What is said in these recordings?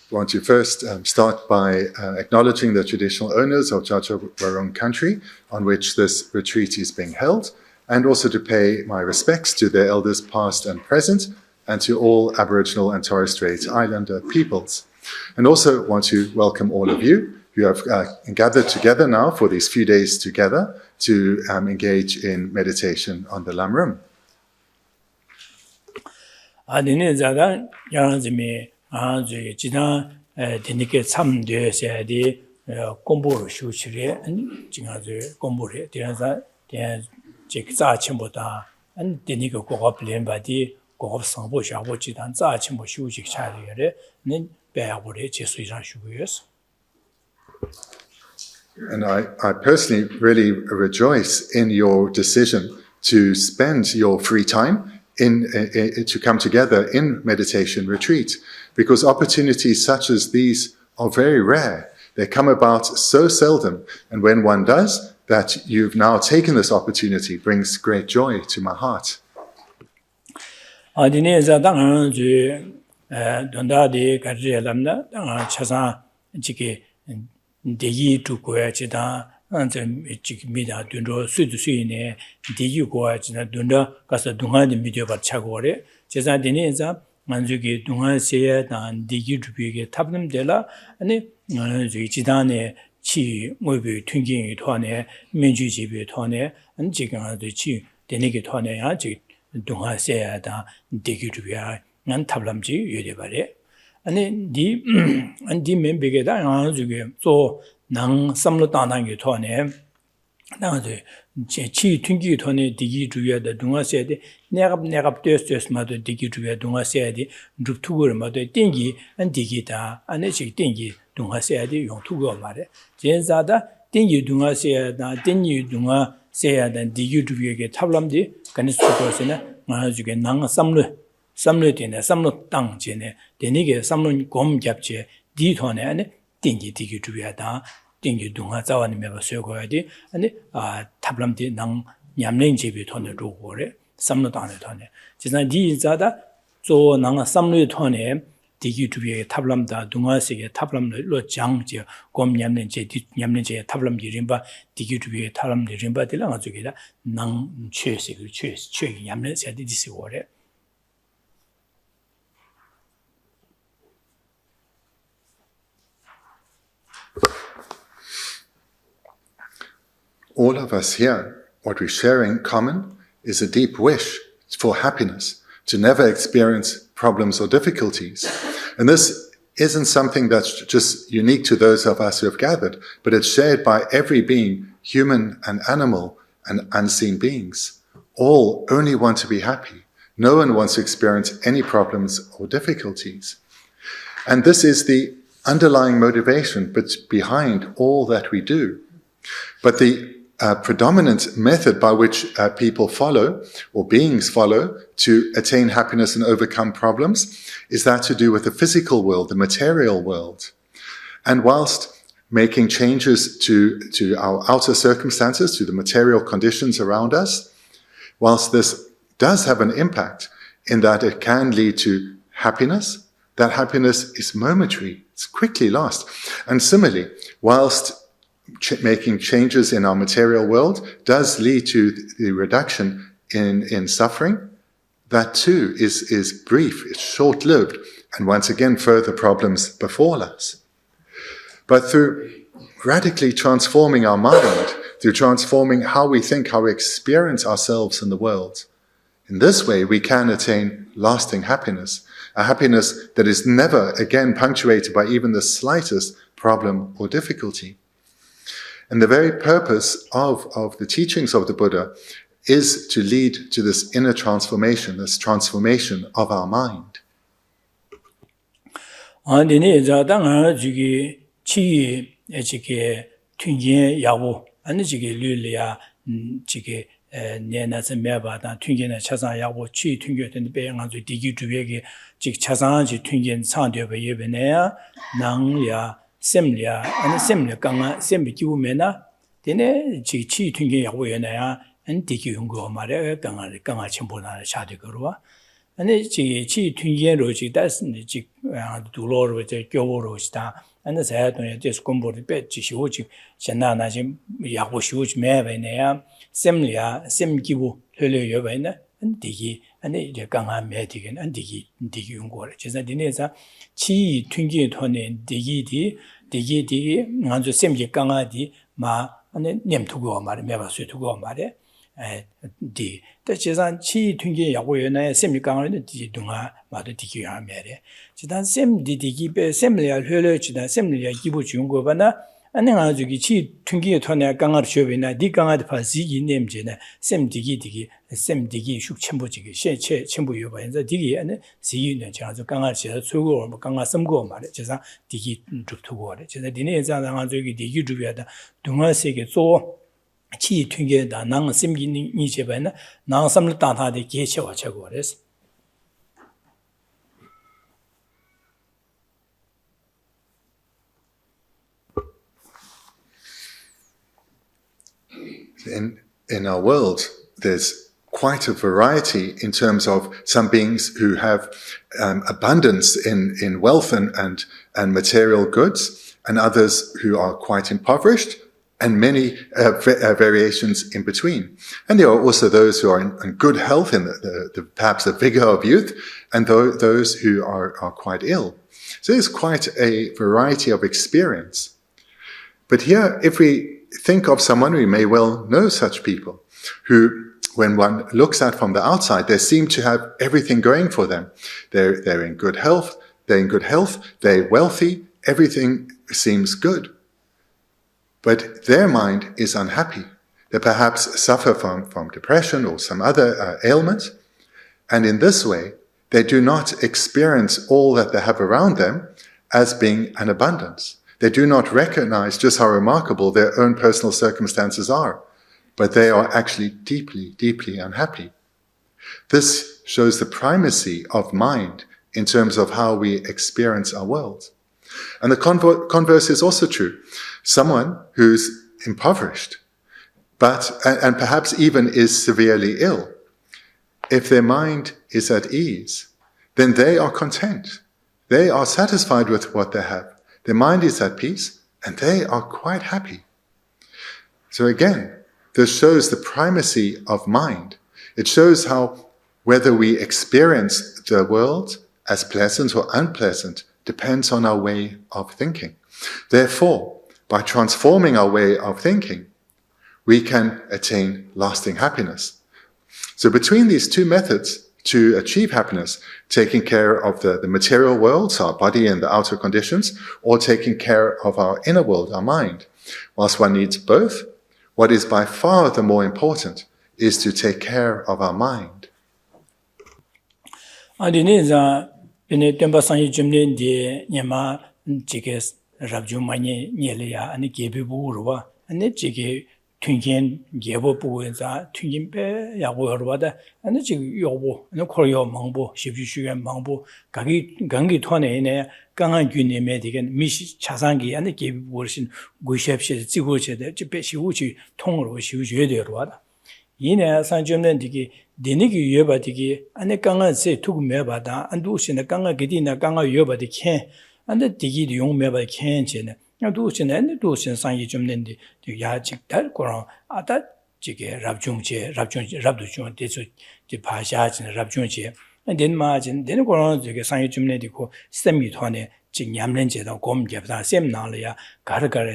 want to first start by acknowledging the traditional owners of Jaja Wurrung country on which this retreat is being held, and also to pay my respects to their elders past and present, and to all Aboriginal and Torres Strait Islander peoples. And also want to welcome all of you who have gathered together now for these few days together to engage in meditation on the Lamrim. And I personally really rejoice in your decision to spend your free time to come together in meditation retreat, because opportunities such as these are very rare. They come about so seldom, and when one does, that you've now taken this opportunity brings great joy to my heart. Nang samlo tanang yu thone nang chi tungi thone digi juya da dunga se de negap tes ma de digi juya dunga se de drup tugur ma de tingi an digi da ane chi tingi dunga se de yong tugo ma de jen za da tingi dunga se da tingi dunga se da digi juya ge tablam de kan su ko se na ma ju ge nang samlo de na samlo tang je ne de ni ge samlo gom gyap je di thone ane 띵기 디기 주야다 띵기 동화 자원이 매가 sö고야디 아니 탑람디 낭 냠랭 집이 돈을 로고래 삼로 단에 돈에 지난 디자다 조 낭 삼로 돈에 디기 주비에 탑람다 동화세계 탑람로 장제 곰 냠랭 제 냠랭 제 탑람디 림바 디기 주비에 탑람디 림바들랑 아주기다 낭 최세그 최 냠랭 세디 디시고래. All of us here, what we share in common is a deep wish for happiness, to never experience problems or difficulties. And this isn't something that's just unique to those of us who have gathered, but it's shared by every being, human and animal and unseen beings. All only want to be happy. No one wants to experience any problems or difficulties. And this is the underlying motivation behind all that we do. But the predominant method by which people follow, or beings follow, to attain happiness and overcome problems is that to do with the physical world, the material world. And whilst making changes to our outer circumstances, to the material conditions around us, whilst this does have an impact in that it can lead to happiness, that happiness is momentary, it's quickly lost. And similarly, whilst making changes in our material world does lead to the reduction in suffering, that too is brief, it's short-lived, and once again further problems befall us. But through radically transforming our mind, through transforming how we think, how we experience ourselves in the world, in this way we can attain lasting happiness, a happiness that is never again punctuated by even the slightest problem or difficulty. And the very purpose of the teachings of the Buddha is to lead to this inner transformation, this transformation of our mind. semlia and semlia ganga sembi kiumena dene chi tunge yawo yana an diki hungo mare ganga chimbo na shade gorwa 아니 지 튕기로 지 다스니 지 두로로 제 교보로 시다 안에 자야도에 제 공부를 배 지시오지 전나나 지 야고 시오지 매베네야 셈리아 셈기부 흘려여베네 안디기 아니 이제 강한 매디긴 안디기 용거를 제가 디네자 지 튕기 토네 디기디 아주 셈기 강아디 마 아니 냄투고 말에 매바수 두고 말에 디 대체산 치 튕기 야고연에 셈이 강하는 디 동아 마도 디기야 매래 지단 셈 디디기 배 셈리아 흘려지다 셈리아 기부 준 거바나 아니 아주기 치 튕기 토네 강아 쇼비나 디 강아디 파시기 냄제네 셈 디기 셈 디기 슉 첨부지기 셰체 첨부 요바 현재 디기 안에 시유는 자주 강아 시 수고 뭐 강아 섬고 말에 제가 디기 줍투고 말에 제가 디네 자랑 아주기 디기 줍야다 동아 세계 조 치 튕겨다 낭 심기니 이제바나 낭 섬을 따다데 계셔와 저거래서 in our world there's quite a variety in terms of some beings who have abundance in wealth and material goods, and others who are quite impoverished, and many variations in between. And there are also those who are in good health, in perhaps the vigor of youth, and those who are quite ill. So there's quite a variety of experience. But here, if we think of someone, we may well know such people who, when one looks at from the outside, they seem to have everything going for them. They're in good health, they're wealthy, everything seems good. But their mind is unhappy. They perhaps suffer from depression or some other ailment. And in this way, they do not experience all that they have around them as being an abundance. They do not recognize just how remarkable their own personal circumstances are, but they are actually deeply, deeply unhappy. This shows the primacy of mind in terms of how we experience our world. And the converse is also true. Someone who's impoverished, and perhaps even is severely ill, if their mind is at ease, then they are content. They are satisfied with what they have. Their mind is at peace, and they are quite happy. So again, this shows the primacy of mind. It shows how whether we experience the world as pleasant or unpleasant depends on our way of thinking. Therefore, by transforming our way of thinking, we can attain lasting happiness. So between these two methods to achieve happiness, taking care of the material world, so our body and the outer conditions, or taking care of our inner world, our mind, whilst one needs both, what is by far the more important is to take care of our mind. Bine tempa sanyi jumne di nyama jike rabju manye nyeleya ane gebe buurwa ane jike tunken gebo buwenza tunken pe yago yorwa da ane jike yobo ane koryo mangbo shibshu shuyen mangbo gangi tuane ine gangan gyune me digen mishi chasangi ane gebe buurshin guishepshi ziguche de jipe shivuchi tongro shivuchi yode yorwa da yine san jumne digi Dinigi yoba digi, ane kanga se tuku meba da, andu ushina kanga gidi na kanga yoba di ken, ane digi di yung meba di ken chene, andu ushina sanyi jumnendi, ya jik dal korang, ata jige rabjung che, rabdu chung, desu di pasha chene, rabjung che, den maa chene, den korang jige sanyi jumnendi ko, semi tuwane, jik nyamlen che da, gom gyabda, sem nangla ya,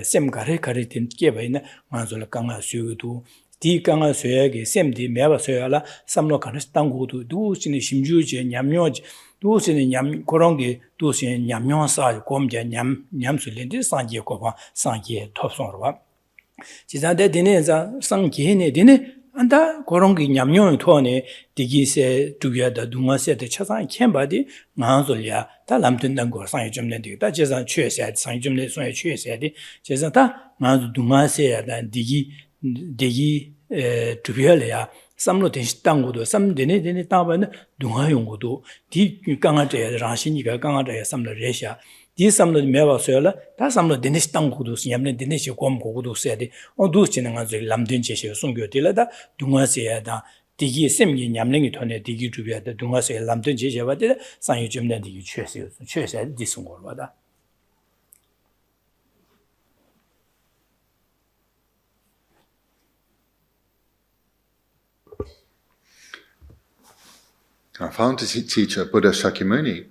sem gare din geba ina, manzola kanga suyu Di kanga soyage sem di meba soyala samlo kanas tangudu du sini simjuje nyamyoje du sini nyam korongi du sini nyamyon sa komje nyam sulinde sangye kopa sangye topsonrwa jizade dine za sangye ne dine anda korongi nyamyon thone digi se duya dunga se de chasan kembadi nganzolya ta lamtun go sangye jumne di ta jezan chöse sangye jumne soye chöse di jezan ta nganzu dunga se ya da digi tubyale ya samlo denshi tangudo sam dene taban dunga yongodo di kanga de rashini ga kanga de samlo resha di samlo meba soyala ta samlo denshi tangudo nyamne denshi gom gogodo sede on du chinanga zo lamden cheshe songyo dela da dunga se ya da 디기 셈기 냠랭이 톤에 디기 주비하다 동화세 람든 제제바데 상유 점된 디기 최세 디슨 걸바다. Our founder teacher, Buddha Shakyamuni,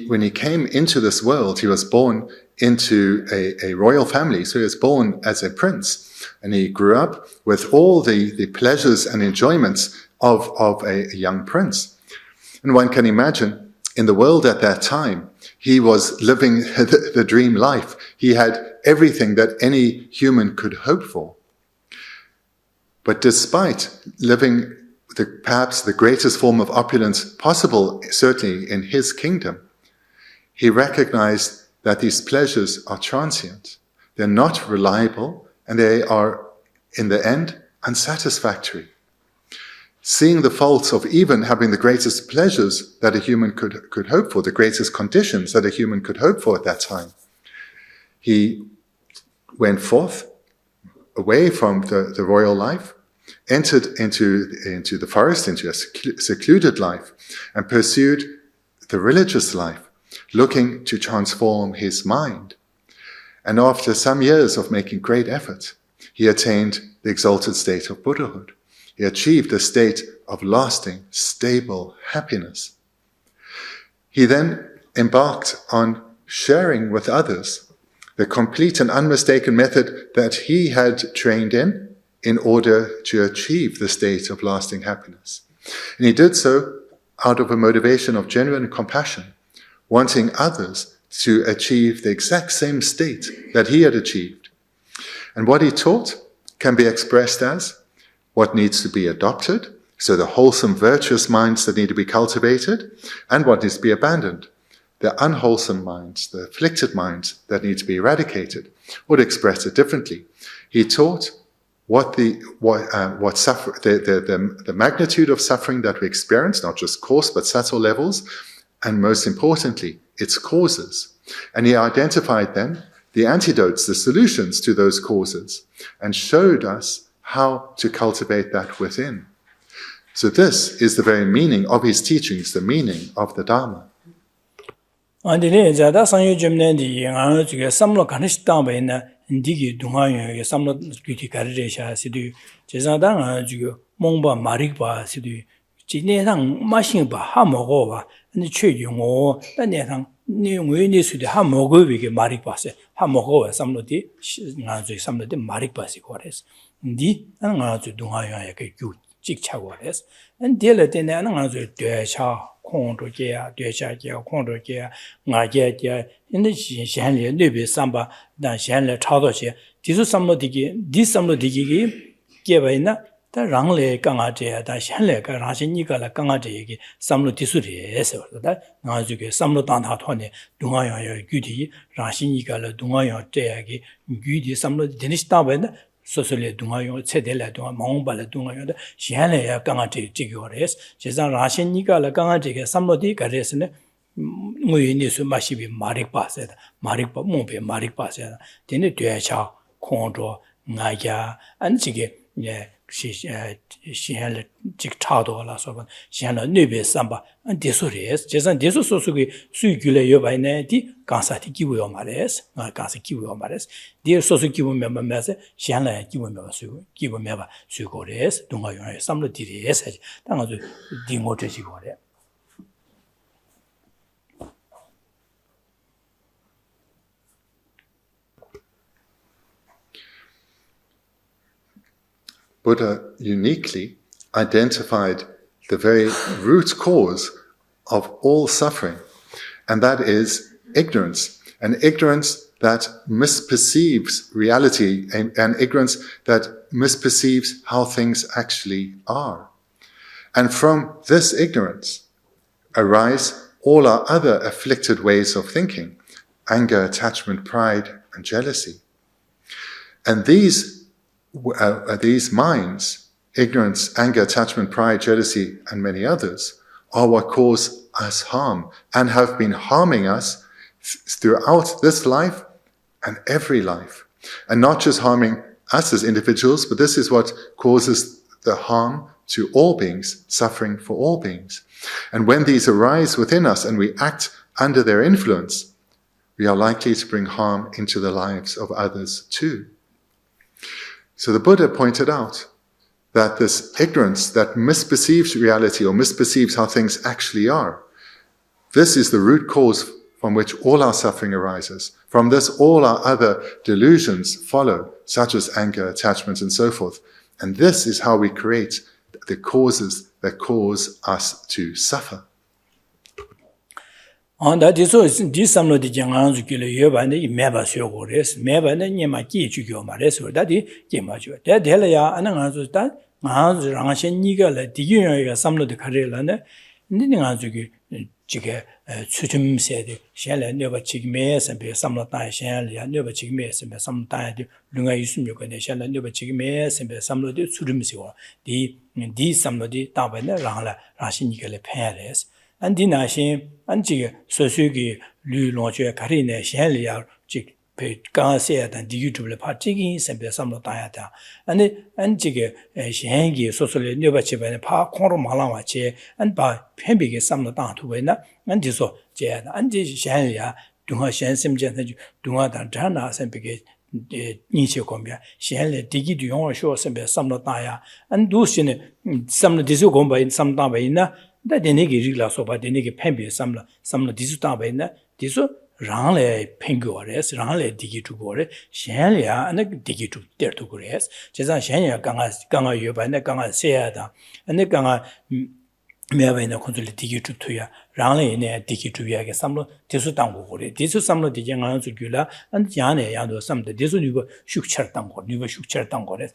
when he came into this world, he was born into a royal family. So he was born as a prince. And he grew up with all the pleasures and enjoyments of a young prince. And one can imagine, in the world at that time, he was living the dream life. He had everything that any human could hope for. But despite living perhaps the greatest form of opulence possible, certainly in his kingdom, he recognized that these pleasures are transient. They're not reliable, and they are, in the end, unsatisfactory. Seeing the faults of even having the greatest pleasures that a human could hope for, the greatest conditions that a human could hope for at that time, he went forth, away from the royal life, entered into the forest, into a secluded life, and pursued the religious life, looking to transform his mind. And after some years of making great effort, he attained the exalted state of Buddhahood. He achieved a state of lasting, stable happiness. He then embarked on sharing with others the complete and unmistaken method that he had trained in order to achieve the state of lasting happiness. And he did so out of a motivation of genuine compassion, wanting others to achieve the exact same state that he had achieved. And what he taught can be expressed as what needs to be adopted, so the wholesome, virtuous minds that need to be cultivated, and what needs to be abandoned, the unwholesome minds, the afflicted minds that need to be eradicated. Or to express it differently, he taught the magnitude of suffering that we experience, not just coarse but subtle levels, and most importantly, its causes. And he identified then the antidotes, the solutions to those causes, and showed us how to cultivate that within. So this is the very meaning of his teachings, the meaning of the Dharma. 안디네 자다 상유 점내디 아 지게 삼로 가니시 땅베나 인디기 동아요 삼로 규티 가르레샤 시디 제자당 아 지게 몽바 마릭바 시디 지내상 마싱바 하 먹어봐 근데 최용어 단내상 내용이 수디 하 먹어비게 마릭바세 하 먹어봐 삼로디 나저 삼로디 마릭바시 거래서 니 나저 동아요 그 찍차고 그래서 엔디를 때는 나저 되차 콩도게야 되차게 콩도게야 나게게 인데 시한리 뇌비 삼바 난 시한리 차도시 디수 삼로디기 디 삼로디기 게바이나 다 랑레 강아제야 다 시한레가 라신니가라 강아제 얘기 삼로 디수리에서 다 나주게 삼로 단타 토네 동아야야 규디 라신니가라 동아야 때야기 규디 삼로 데니스타베나 소설의 동아요 체델라 동아 몽발의 동아요 시한레야 강아제 지교레스 제상 라신니가라 강아제게 삼로디 가레스네 무인이수 마시비 마릭바세다 마릭바 몽베 마릭바세다 데네 되차 콩도 나야 안지게 예 시한레 직차도라 소반 시한레 뇌베 삼바 안데소레스 제산 데소 소수기 수규레 여바이네디 간사티 기부요 말레스 나 간사 기부요 말레스 디 소수 기부면 마메세 시한레 기부면 수 기부면 수고레스 동아요에 삼로 디레스 당아주 딩고테 지고레 Buddha uniquely identified the very root cause of all suffering, and that is ignorance, an ignorance that misperceives reality, and ignorance that misperceives how things actually are. And from this ignorance arise all our other afflicted ways of thinking, anger, attachment, pride, and jealousy. And these minds, ignorance, anger, attachment, pride, jealousy, and many others, are what cause us harm and have been harming us throughout this life and every life. And not just harming us as individuals, but this is what causes the harm to all beings, suffering for all beings. And when these arise within us and we act under their influence, we are likely to bring harm into the lives of others too. So the Buddha pointed out that this ignorance that misperceives reality or misperceives how things actually are, this is the root cause from which all our suffering arises. From this, all our other delusions follow, such as anger, attachment, and so forth. And this is how we create the causes that cause us to suffer. On that is this some of the Jangan Yobani, Meba Sogores, Meba Yamaki Jugomares, or that is Yamajo. That Delia and that Mahaz Ranshan Nigal, the Union, some of the Karelana, Ninanzuki, Chica, Sutum said, Shall never chick mares and be some of the shall, never chick mares and be some time, Lunga Yusum, and shall never chick mares and be some of the Sutumsio, the some of the Tabana Rala, Rashinikale Paris. And Dinashin, and Jig, Sosugi, Lu Longe, Carina, Shellia, Jig, Garcia, and the YouTube party, and some of Diata. And Jig, Shangi, socially, Nubachi, and Pa, Koro Malamache, and by Pembig, some of that to win, and Diso, Jan, and Shanlia, Dunga Shan Simjan, Dunga Dana, and Begate. Nietzsche Combia, Shell, Digi du Yon Shores and some of Daya, and Dusin, some of the Zugomba in some Tabaina. That the niggy regla so by the niggy pembe some of this tabina, this ranle penguores, ranle digi to gore, Shanlia and a digi to there to gores, Chesa Shania Ganga Yoba and the Ganga Seada, and the Ganga Meva in the consul digi to Tuya, ranle in a digi to Yaga, some of Tisutango, this is some of the young Ansugula, and Jane and some of the Disu shook Chertango, never shook Chertangores,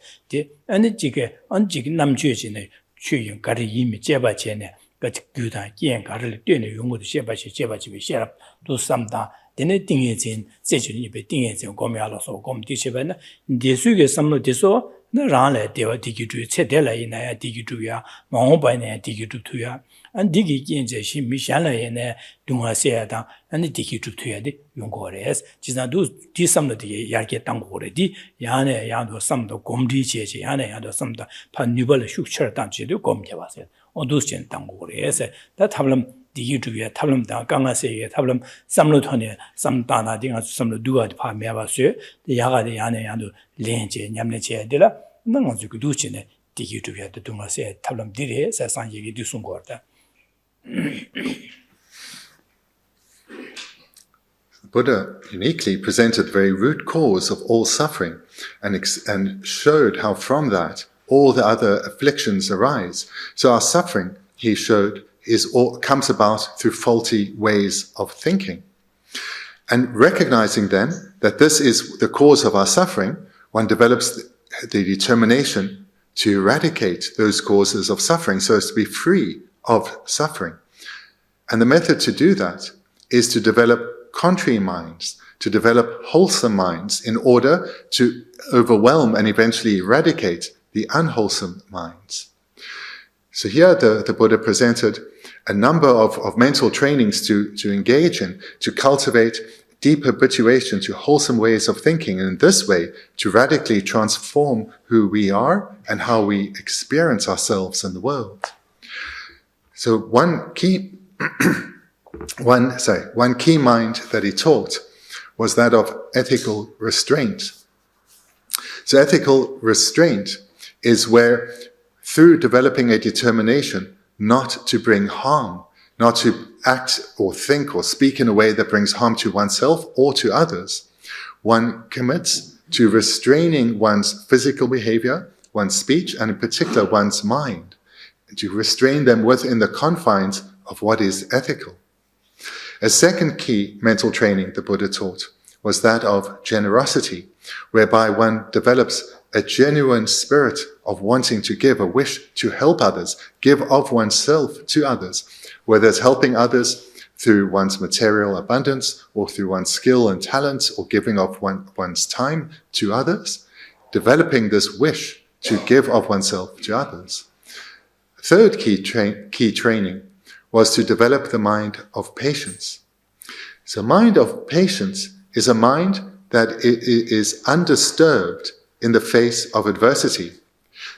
and the jigger on jig nam church in a chewing Gary Yimi Jeba Chene. But good again, Carly doing you would share by share up to some da. Then a thing is in Session, you be things in Gomialos or Gom Tishavan. The sugar some of the so, the Rale, they were dig to Cedella in a dig to ya, Mahomba in a dig to ya, and dig in the Shimishana in a Dunga Seada, and the dig to Tuya, Yungores. Just do this some of the Yarketan already, Yana Yando some the Gomdi Cheche, Yana Yando some the Panubal Shuksher Tanchi, the Gomjavas. Or those gentangores that have them the YouTube, Tablam da Ganga say, Tablam, some Lutonia, some Dana, some do at Pameva, the Yaga de Yane and Lenche, Yamneche Della, none of the Guducine, the YouTube, the Dunga say, Tablam Dire, Sasanji Dusungorta. Buddha uniquely presented the very root cause of all suffering and showed how from that all the other afflictions arise. So our suffering, he showed, comes about through faulty ways of thinking. And recognizing then that this is the cause of our suffering, one develops the determination to eradicate those causes of suffering so as to be free of suffering. And the method to do that is to develop contrary minds, to develop wholesome minds in order to overwhelm and eventually eradicate the unwholesome minds. So here the Buddha presented a number of mental trainings to engage in, to cultivate deep habituation to wholesome ways of thinking, and in this way to radically transform who we are and how we experience ourselves in the world. So one key mind that he taught was that of ethical restraint. So ethical restraint is where, through developing a determination not to bring harm, not to act or think or speak in a way that brings harm to oneself or to others, one commits to restraining one's physical behavior, one's speech, and in particular one's mind, to restrain them within the confines of what is ethical. A second key mental training the Buddha taught was that of generosity, whereby one develops a genuine spirit of wanting to give, a wish to help others, give of oneself to others, whether it's helping others through one's material abundance or through one's skill and talent or giving of one's time to others, developing this wish to give of oneself to others. Third key training was to develop the mind of patience. So mind of patience is a mind that is undisturbed in the face of adversity.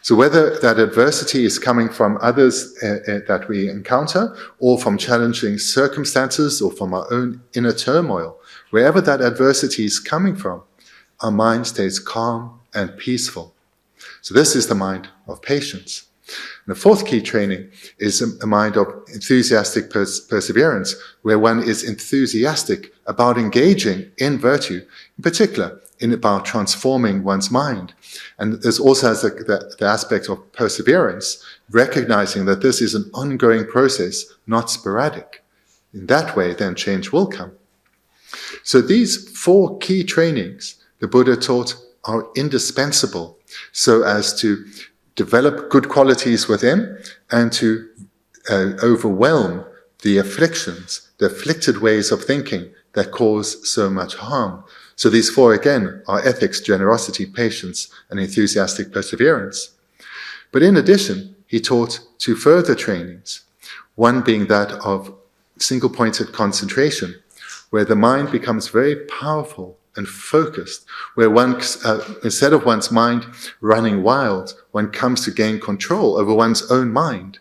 So whether that adversity is coming from others that we encounter, or from challenging circumstances, or from our own inner turmoil, wherever that adversity is coming from, our mind stays calm and peaceful. So this is the mind of patience. And the fourth key training is a mind of enthusiastic perseverance, where one is enthusiastic about engaging in virtue, in particular, about transforming one's mind. And there's also the aspect of perseverance, recognizing that this is an ongoing process, not sporadic. In that way, then change will come. So these four key trainings the Buddha taught are indispensable so as to develop good qualities within and to overwhelm the afflictions, the afflicted ways of thinking that cause so much harm. So these four, again, are ethics, generosity, patience, and enthusiastic perseverance. But in addition, he taught two further trainings, one being that of single-pointed concentration, where the mind becomes very powerful and focused, where one, instead of one's mind running wild, one comes to gain control over one's own mind.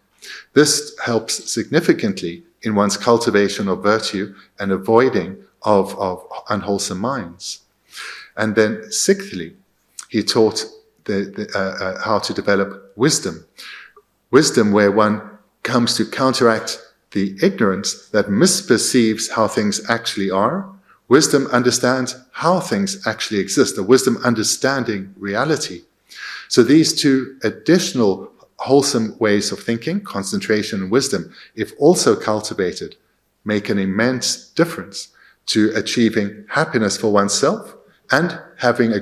This helps significantly in one's cultivation of virtue and avoiding of unwholesome minds. And then sixthly, he taught how to develop wisdom. Wisdom where one comes to counteract the ignorance that misperceives how things actually are. Wisdom understands how things actually exist, a wisdom understanding reality. So these two additional wholesome ways of thinking, concentration and wisdom, if also cultivated, make an immense difference to achieving happiness for oneself and having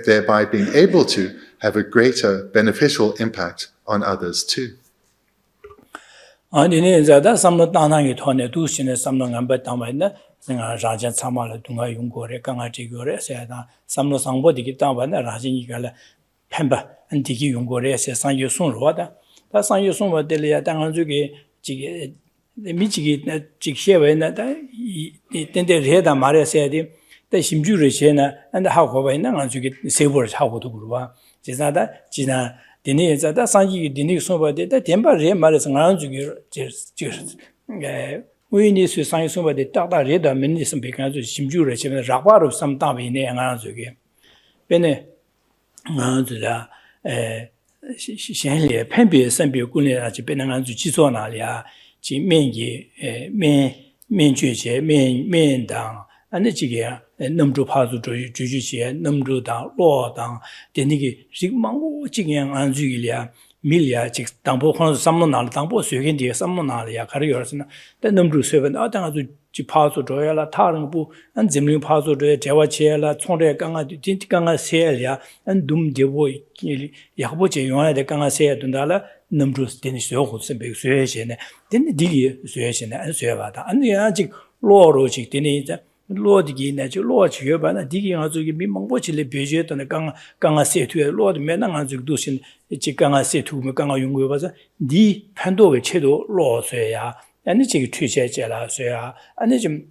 thereby being able to have a greater beneficial impact on others too. Andine zada samlo tanang ithone du shine samlo ngamba tambaina singa raja chamala dunga yungore kanga tigore seda samlo sangbo digi tambana rajin igala pemba antiki yungore se sanyo sun roda ta sanyo sun wadele ya tangan juge jige 미치기 직셰외나 다 텐데 레다 말했어야지 때 심주를 셔나 안다 하고 봐이나 가지고 세벌 하고도 그러와 지나다 지나 디네자다 상기 디네 소바데 다 템바레 말해서 가지고 저 우인이스 상이 소바데 딱다 레다 민리스 베간주 심주를 셔나 라바로 삼다베네 가지고 베네 가지라 셴리에 펜비에 선비 군례라지 베는 가지고 지소나리아 지 면기 면주제 면당 안에 지게 넘주 파주 주주시에 넘주당 로당 되니기 직망고 지경 안주기랴 밀랴 직 당보 혼수 삼문날 당보 수행디에 삼문날이야 가려서나 때 넘주 세번 아당아주 지 파주 줘야라 다른 부 안짐링 파주 줘야 제와치야라 총례 강아 딘티 강아 세야랴 안 둠데보 야보제 용하데 강아 세야 된다라 넘주스 되는 쇼고 선배 수행시네 되는 디기 수행시네 안 수행하다 안에 아직 로로직 되는 이제 로디기 내지 로치여바나 디기 가지고 민망보치를 비제던 강아 세투에 로드 매난 가지고 도신 지 강아 세투면 강아 용고 봐서 니 판도의 체도 로서야 아니 지기 퇴제제라서야 아니 좀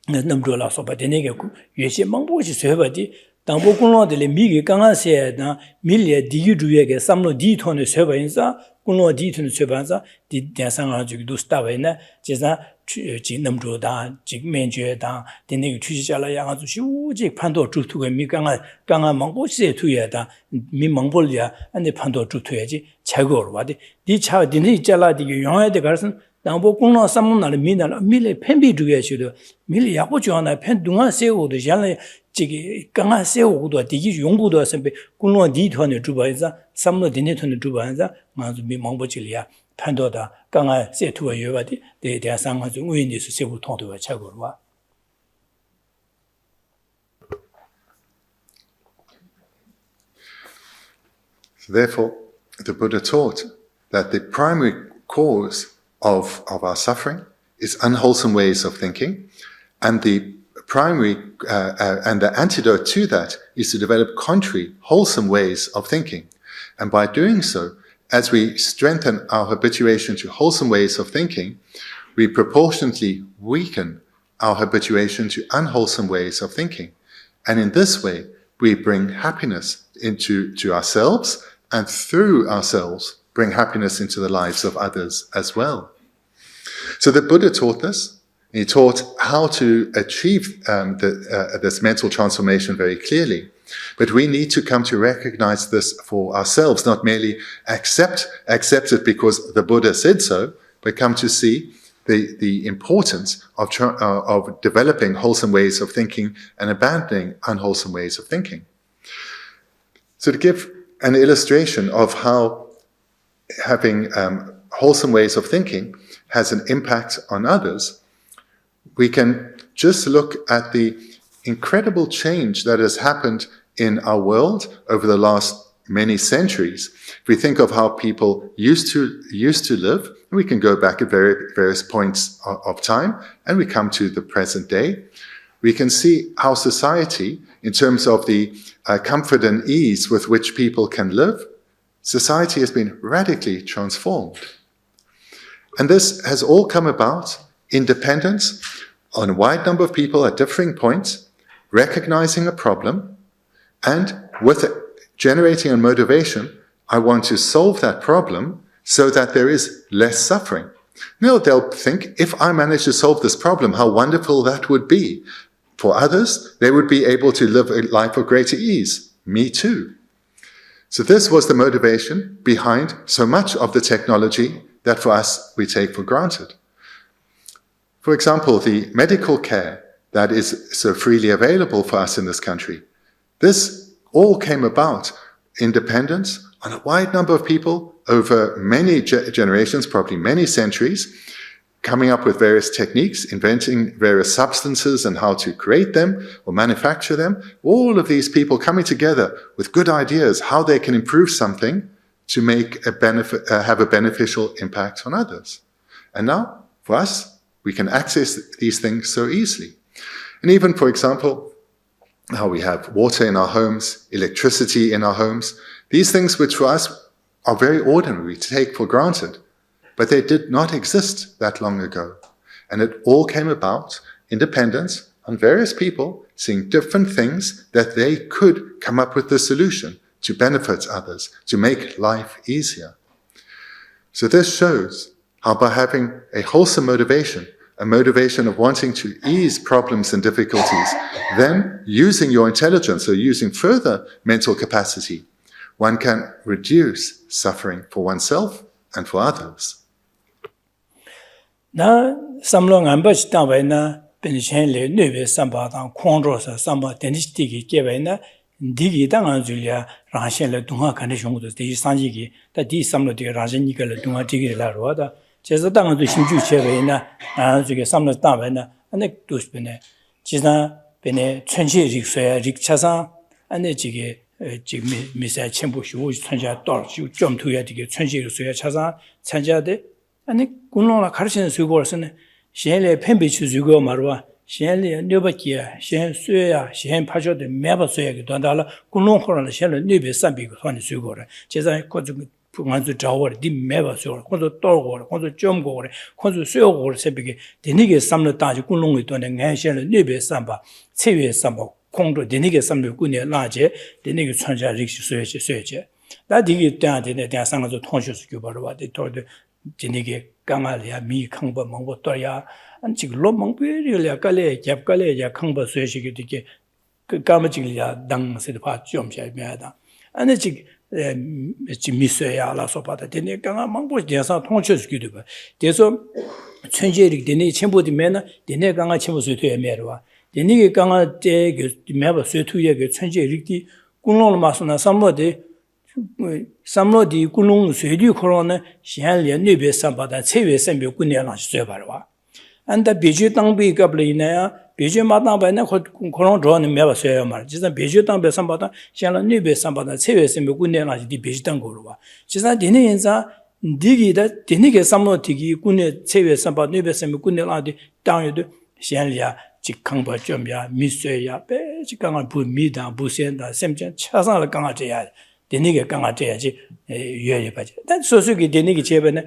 넘주라서 바데네게 예시 망보치 세바디 당보 군로들이 미기 강아 세나 밀레 디기 주에게 삼로 디톤의 세바인사 군로 디톤의 세바인사 디 대상 가지고 도스타베나 제사 지 넘주다 지 면주다 되는 취지자라 양아주 시우지 판도 주투가 미강아 강아 망보시에 투야다 미 망볼이야 안에 판도 주투야지 최고로 와디 디차 디니 잘라디 용해데 가서 당보 공로 삼문날 미날 밀레 펜비 주야시도 밀레 야고 좋아나 펜 동안 세우도 잘라 지기 강아 세우도 디기 용부도 선배 공로 디톤의 주바이자 삼로 디네톤의 주바이자 마주 미 망보질이야 판도다 강아 세투와 여바디 대대 상하중 우인이스 세부 통도와 차고로와 Therefore, the Buddha taught that the primary cause of our suffering is unwholesome ways of thinking, and the primary and the antidote to that is to develop contrary, wholesome ways of thinking. And by doing so, as we strengthen our habituation to wholesome ways of thinking, we proportionately weaken our habituation to unwholesome ways of thinking. And in this way, we bring happiness to ourselves and through ourselves bring happiness into the lives of others as well. So the Buddha taught this. He taught how to achieve this mental transformation very clearly. But we need to come to recognize this for ourselves, not merely accept it because the Buddha said so, but come to see the importance of developing wholesome ways of thinking and abandoning unwholesome ways of thinking. So to give an illustration of how having wholesome ways of thinking has an impact on others, we can just look at the incredible change that has happened in our world over the last many centuries. If we think of how people used to live, we can go back at various points of time, and we come to the present day. We can see how society, in terms of the comfort and ease with which people can live, society has been radically transformed. And this has all come about in dependence on a wide number of people at differing points, recognizing a problem, and with generating a motivation, I want to solve that problem so that there is less suffering. Now they'll think, if I manage to solve this problem, how wonderful that would be. For others, they would be able to live a life of greater ease. Me too. So this was the motivation behind so much of the technology that for us we take for granted. For example, the medical care that is so freely available for us in this country. This all came about in dependence on a wide number of people over many generations, probably many centuries, coming up with various techniques, inventing various substances and how to create them or manufacture them. All of these people coming together with good ideas, how they can improve something to make have a beneficial impact on others. And now, for us, we can access these things so easily. And even, for example, how we have water in our homes, electricity in our homes, these things which for us are very ordinary, we take for granted, but they did not exist that long ago. And it all came about in dependence on various people seeing different things that they could come up with the solution to benefit others, to make life easier. So this shows how by having a wholesome motivation, a motivation of wanting to ease problems and difficulties, then using your intelligence or using further mental capacity, one can reduce suffering for oneself and for others. Na samlo ngamba chitawai na penchen le nebe samba dang khondro sa samba denis tigi kebai na digi dang anjulia rangshen le dunga kan shong de di sanji gi da di samlo de rangshen ni le dunga tigi la ro da 제가 당도 신주 체외나 저게 삼는 다음에나 안에 도스변에 지나 변에 천시직 소야 직차상 안에 지게 지금 미사 첨부 쉬고参加 떨지 좀 투야 되게 천시직 소야 차상参加돼 안에 군노라 가르치는 수고로서는 시행에 팬비치 수고 말와 시행에 녀바기야 시행 수야 시행 파셔도 매바 수야게 돈달라 군노호라는 시행을 녀베 삼비고 하는 수고를 제가 고좀 그만두 자워를 디 매바서 콘도 떨고 콘도 점고 콘도 쇠고 새비게 데니게 삼는 다지 군롱이 돈에 내셔는 네베 삼바 체외 삼바 콩도 데니게 삼는 군에 나제 데니게 천자 릭시 쇠제 나 디게 때한테 대한 상가도 통쇼스 교바로 와데 도데 데니게 강알이야 미 강바 먹고 또야 안 지금 로망베리야 깔레 잡깔레야 강바 쇠시게 되게 그 까마지리야 당세도 봐 좀샤미하다 안에 지금 미세야 라소바다 되네 강아 망보 대사 통치스기도 봐. 대서 천재릭 되네 첨부디 매나 되네 강아 첨부스 되에 매르와. 되네 강아 제 매바 쇠투에 그 천재릭디 군롱을 마스나 삼로디 군롱 쇠디 코로나 시한리 네베 삼바다 체외 선배 군내랑 쇠 바르와. 안다 비주 당비 갑리나야 비주 마당바나 코롱 조는 매바 쇠야 말. 진짜 비주 당배 삼바다 시한리 네베 삼바다 체외 선배 군내랑 디 비주 당 거로와. 진짜 되네 인자 디기다 되네게 삼로 디기 군내 체외 삼바 네베 선배 군내랑 디 당여도 시한리야 직강바 좀야 미쇠야 배 직강을 부미다 부센다 샘전 차상을 강화돼야 되네게 강화돼야지 유예해 봐지. 단 소수기 되네게 제변에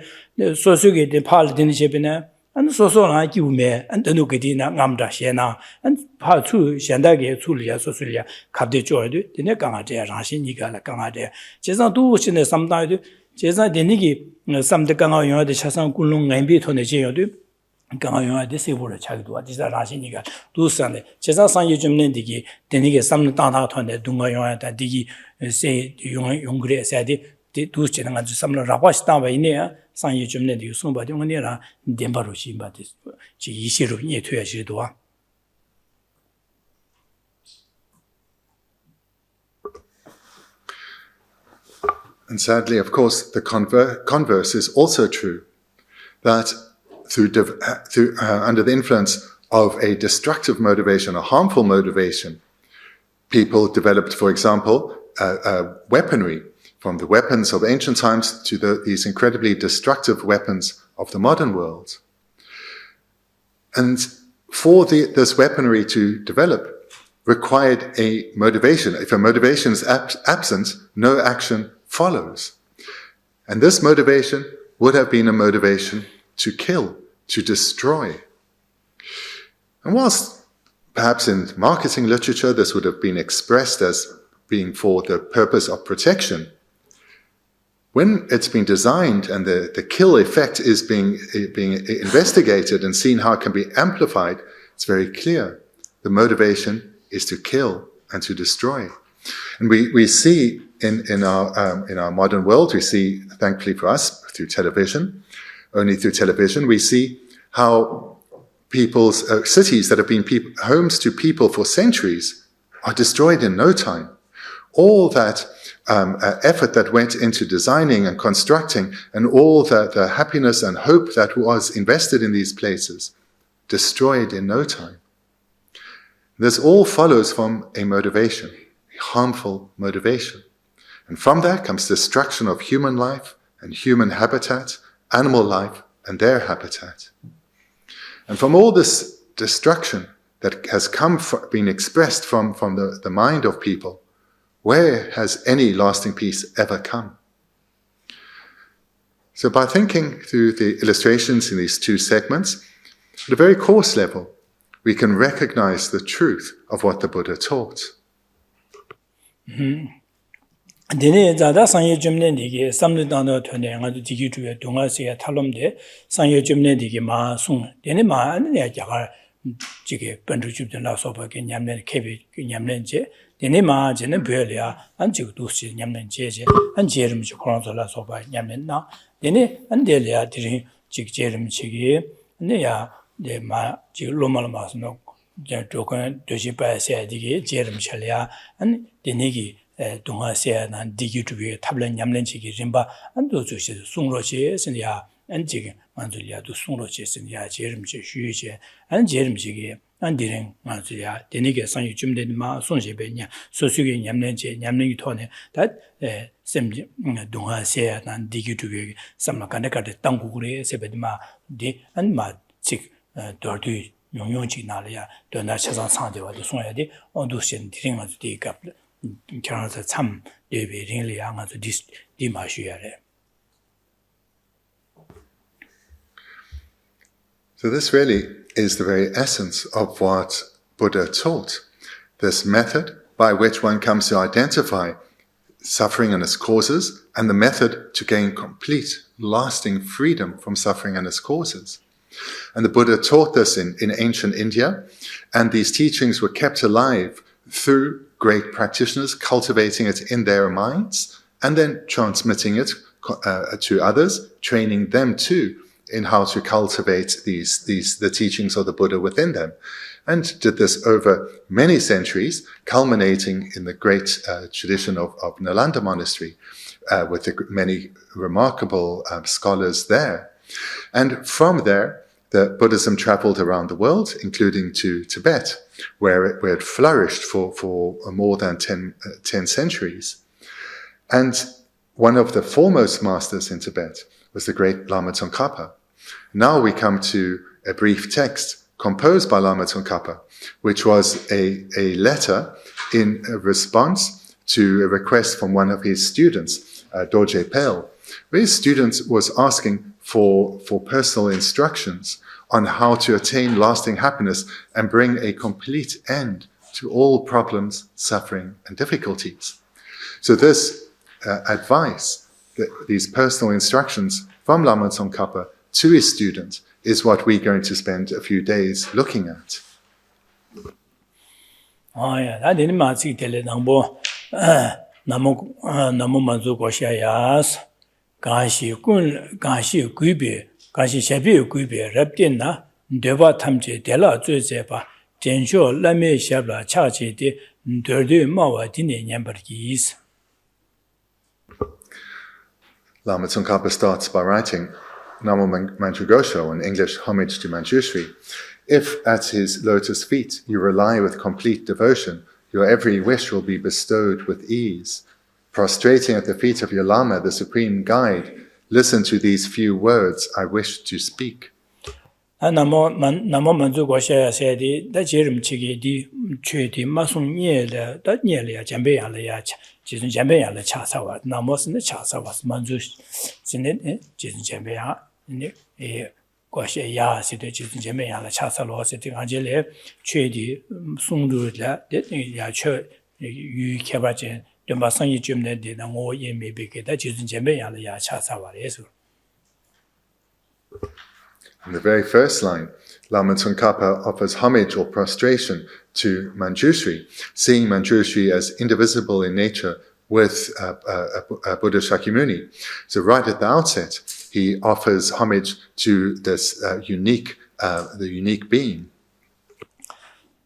소수기 된 팔 되네 제변에 and so na ki me and the nugedi na ngamda shena and pa chu shenda ge chu liya so su liya kapde jo de ne kanga de ran shin ni ga la kanga de je sang du shin de sam da de je sang de ni gi sam de kanga yo de cha sang kun long ngai bi thon de je yo de kanga yo de se bo le cha du de sa ran shin ni ga du san de je sang sang ye jum ne de gi de ni ge sam da da thon de du nga yo da de gi se yong gre sa de du chen nga ju sam la ra wa sta ba ne 상이 좀 내도 유송 받은 거니라 덴바로 심바디 지 이시로 예 퇴야시도 와 And sadly, of course, the converse is also true, that under the influence of a destructive motivation, a harmful motivation, people developed, for example, weaponry, from the weapons of ancient times to these incredibly destructive weapons of the modern world. And for this weaponry to develop required a motivation. If a motivation is absent, no action follows. And this motivation would have been a motivation to kill, to destroy. And whilst perhaps in marketing literature this would have been expressed as being for the purpose of protection, when it's been designed and the kill effect is being investigated and seen how it can be amplified, it's very clear. The motivation is to kill and to destroy. And we see in our modern world, we see, thankfully for us, through television, only through television, we see how people's cities that have been homes to people for centuries are destroyed in no time. All that effort that went into designing and constructing, and all the happiness and hope that was invested in these places, destroyed in no time. This all follows from a motivation, a harmful motivation. And from that comes destruction of human life and human habitat, animal life and their habitat. And from all this destruction that has been expressed from the mind of people, where has any lasting peace ever come? So by thinking through the illustrations in these two segments, at a very coarse level, we can recognize the truth of what the Buddha taught. Dene zada sanye jumne digi samde dano tone nga digi tuya dunga siya talomde sanye jumne digi ma sung. Dene ma ane ya jagar jige Venerable Thubten la sopa ke nyamlen kebe nyamlen je. Dene ma jene bue liya an jigu dusi nyamlen je je. An jerim ji koronzo la sopa nyamlen na. Dene an de liya diri jig jerim chigi. Ane ya de ma jigu loma loma sino jokan doji baya siya digi jerim chaliya. An dene gi 동아 세난 디기투비 탑len 냠렌치기 림바 안도 주시 송로시 신야 안지게 만줄이야도 송로시 신야 제름지 휴이제 안 제름지기 안디랭 만줄이야 데니게 상이 줌된 마 손시베냐 소수기 냠렌지 냠랭이 토네 다 셈지 동아 세난 디기투비 삼마간데까지 땅국으로 세베디마 디 안마 직 더디 용용지 나려야 더나 세상 상대와도 송야디 온도신 디링아도 디갑 참 예배링을 양아도 디마슈야래. So this really is the very essence of what Buddha taught. This method by which one comes to identify suffering and its causes, and the method to gain complete, lasting freedom from suffering and its causes. And the Buddha taught this in ancient India, and these teachings were kept alive through great practitioners cultivating it in their minds and then transmitting it to others, training them too in how to cultivate the teachings of the Buddha within them, and did this over many centuries, culminating in the great tradition of Nalanda Monastery with the many remarkable scholars there. And from there, the Buddhism traveled around the world, including to Tibet, where it flourished for more than 10 centuries. And one of the foremost masters in Tibet was the great Lama Tsongkhapa. Now we come to a brief text composed by Lama Tsongkhapa, which was a letter in response to a request from one of his students, Dorje, where his student was asking for personal instructions on how to attain lasting happiness and bring a complete end to all problems, suffering, and difficulties. So this advice, these personal instructions from Lama Isongkhapa to his students, is what we're going to spend a few days looking at. That didn't matter. Nambo Manzu Goshayas, Gashi Gubi, Gashi Shabi Gubi, Rabtina, Deva Tamje, Della Josepa, Jensho, Lame Shabla, Chachi, Durdu Mawa, Dini Yambergis. Lama Isongkhapa starts by writing Namo Manju Gosho, in English, homage to Manjushri. If at his lotus feet you rely with complete devotion, your every wish will be bestowed with ease. Prostrating at the feet of your Lama, the supreme guide, listen to these few words I wish to speak. Namo Manzu Gosha said, that Jerum Chigi di Chuti Masum Yel, that nearly a Jambea Layach, Jizun Jambea La Chasawa, Namos in the Chasawas, Manzu Sinet, Jizun Jambea, Gosha Ya, Jizun Jambea La Chasalo, sitting Angele, Chedi, Sundu, Yacho, Yu Kebajan, the Masangi Jumne did a more ye may be that Jizun Jambea La Chasawa. In the very first line, Lama Isongkhapa offers homage or prostration to Manjushri, seeing Manjushri as indivisible in nature with Buddha Shakyamuni. So right at the outset, he offers homage to this the unique being.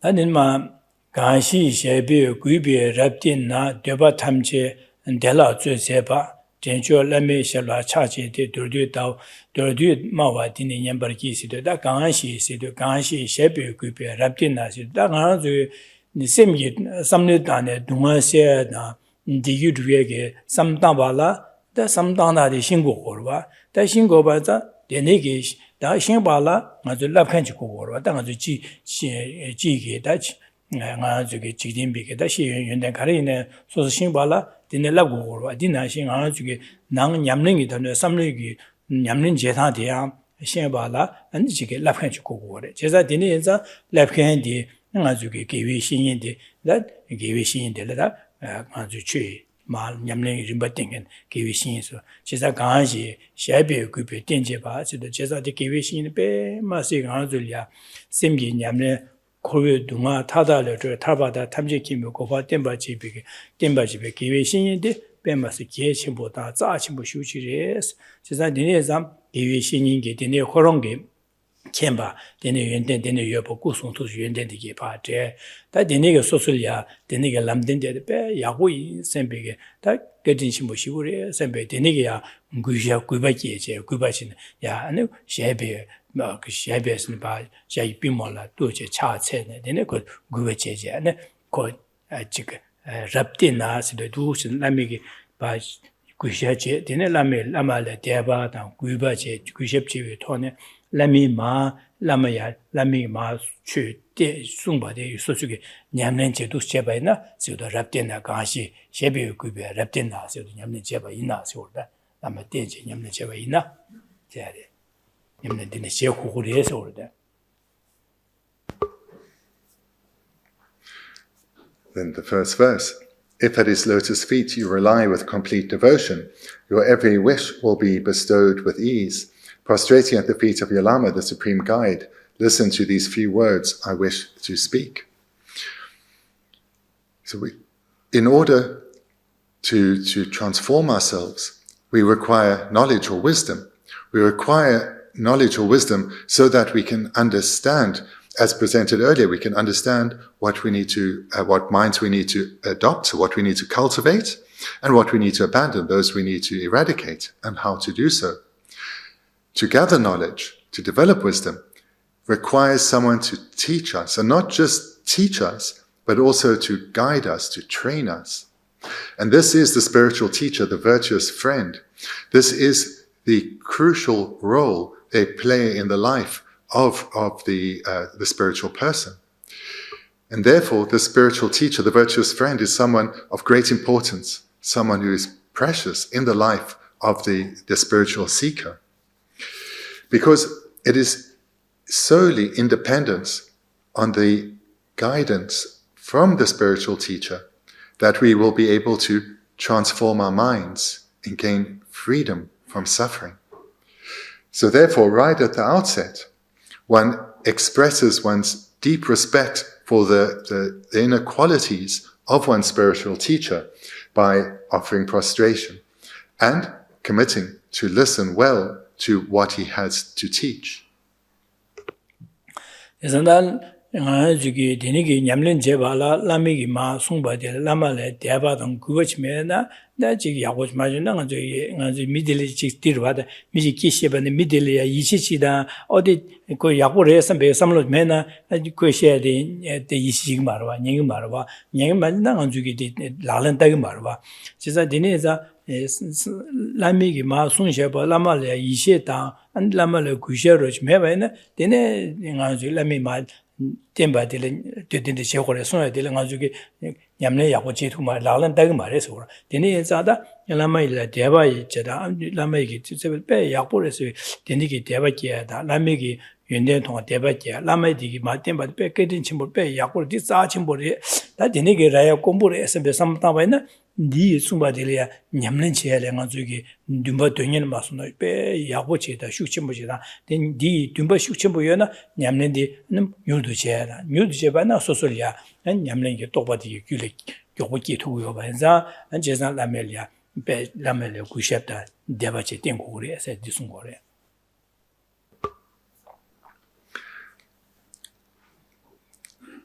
Anima Gashi Shabi Gubi Rabtin na Deba Tamche and Della Josepa. Jensho Lame Shala Chachi de Durdu Dao, Durdu Mawa Dini Yambergi, that Ganshi, Ganshi, Shabi, Gupi, Rabtina, that Ganzu, the same Samnitane, Dunga said, the Udrege, some Tambala, that some Dana the Shingo Orva, that Shingo Baza, the Negish, that Shimbala, as the Lapkanchiko Orva, that was the G, Dutch, Nazuki, Chidimbi, that she and the Karina, so the Shimbala. Dine lagu orwa, dina xin nga zuge nang nyamlingi dana samlingi nyamling jeta diya xinba la, andi zige lapkan chi kogu ore. Jeza dine yenza lapkan di nga zuge gewe xinyin di, that gewe xinyin di la da nga zu chui ma nyamlingi rinpa tingin gewe xinyin so. Jeza nga zi xaibe gupe tenje ba, jeza di gewe xinyin pe ma si nga zu liya semgi nyamling Kowe dunga tada le tabada tamje kimi gofa tembajibe kiwe shinyinde bemasi kie chimbo da za chimbo shuchi res. Chisa dine zam kiwe shinyinge dine horonge kenba dine yunden dine yuebo kusung tu yunden dike pa de. Da dine ge sosulya dine ge lamden de be yagu sembe ge da gedin chimbo shibu re sembe dine ge ya nguja guba je guba chin ya ane shebe 그 샤베스는 봐 자이 비몰라 또제 차체네 되네 그 구베제제네 그 지금 랍티나스도 두신 남에게 봐 구샤제 되네 라마레 대바다 구바제 구십지위 토네 라미마 라마야 라미마 추대 숭바데 소수게 냠nen제도 제바이나 저도 랍티나 가시 셰비 구베 랍티나 저도 냠nen 제바 있나 저다 라마 대제 냠nen 제바 있나 제야데 Then the first verse, if at his lotus feet you rely with complete devotion, your every wish will be bestowed with ease. Prostrating at the feet of your Lama, the supreme guide, listen to these few words I wish to speak. So in order to transform ourselves, we require knowledge or wisdom. We require knowledge or wisdom so that we can understand, as presented earlier, we can understand what we need to, what minds we need to adopt, what we need to cultivate, and what we need to abandon, those we need to eradicate, and how to do so. To gather knowledge, to develop wisdom, requires someone to teach us, and not just teach us, but also to guide us, to train us. And this is the spiritual teacher, the virtuous friend. This is the crucial role they play in the life of the spiritual person. And therefore, the spiritual teacher, the virtuous friend, is someone of great importance, someone who is precious in the life of the spiritual seeker. Because it is solely independent on the guidance from the spiritual teacher that we will be able to transform our minds and gain freedom from suffering. So therefore, right at the outset, one expresses one's deep respect for the inner qualities of one's spiritual teacher by offering prostration and committing to listen well to what he has to teach. 주기 되니게 냠len 제발라 라미기 마 송바데 라마레 대바던 그거치면나 나 지기 야고 마주나 가지 미들리 직디르바다 미지 키시바네 미들리야 이시시다 어디 그 야고를 해서 배 삼로 메나 그 셔야데 이시기 말와 닝이 말와 닝이 만나 가지고 라란다기 말와 진짜 되니자 라미기 마 송셔바 라마레 이시다 안 라마레 구셔로 메바네 되네 가지고 라미 말 템바들 되는데 제거를 손에 들은 가지고 냠내 야고 지투마 라란다기 말해서 되네 자다 라마일라 대바이 제다 라마이기 제발 빼 약보래서 되니기 대바기야다 라미기 연대 통화 대바기야 라마이디기 마템바 빼 깨진 침볼 빼 약보를 뒤싸 침볼이 다 되니기 라야 공부를 해서 삼다바이나 니 숨바들이야 냠는 지야래 가지고 dumba 돈년 마스노 빼 약보치다 슈침보지다 니 dumba 슈침보여나 냠는디 뮤도 제라 뮤도 제바나 소소리야 냠는 게 똑바디 규례 요거기 두고요 반자 안제산 라멜이야 빼 라멜에 구셔다 대바치 땡고그래서 디순 거래.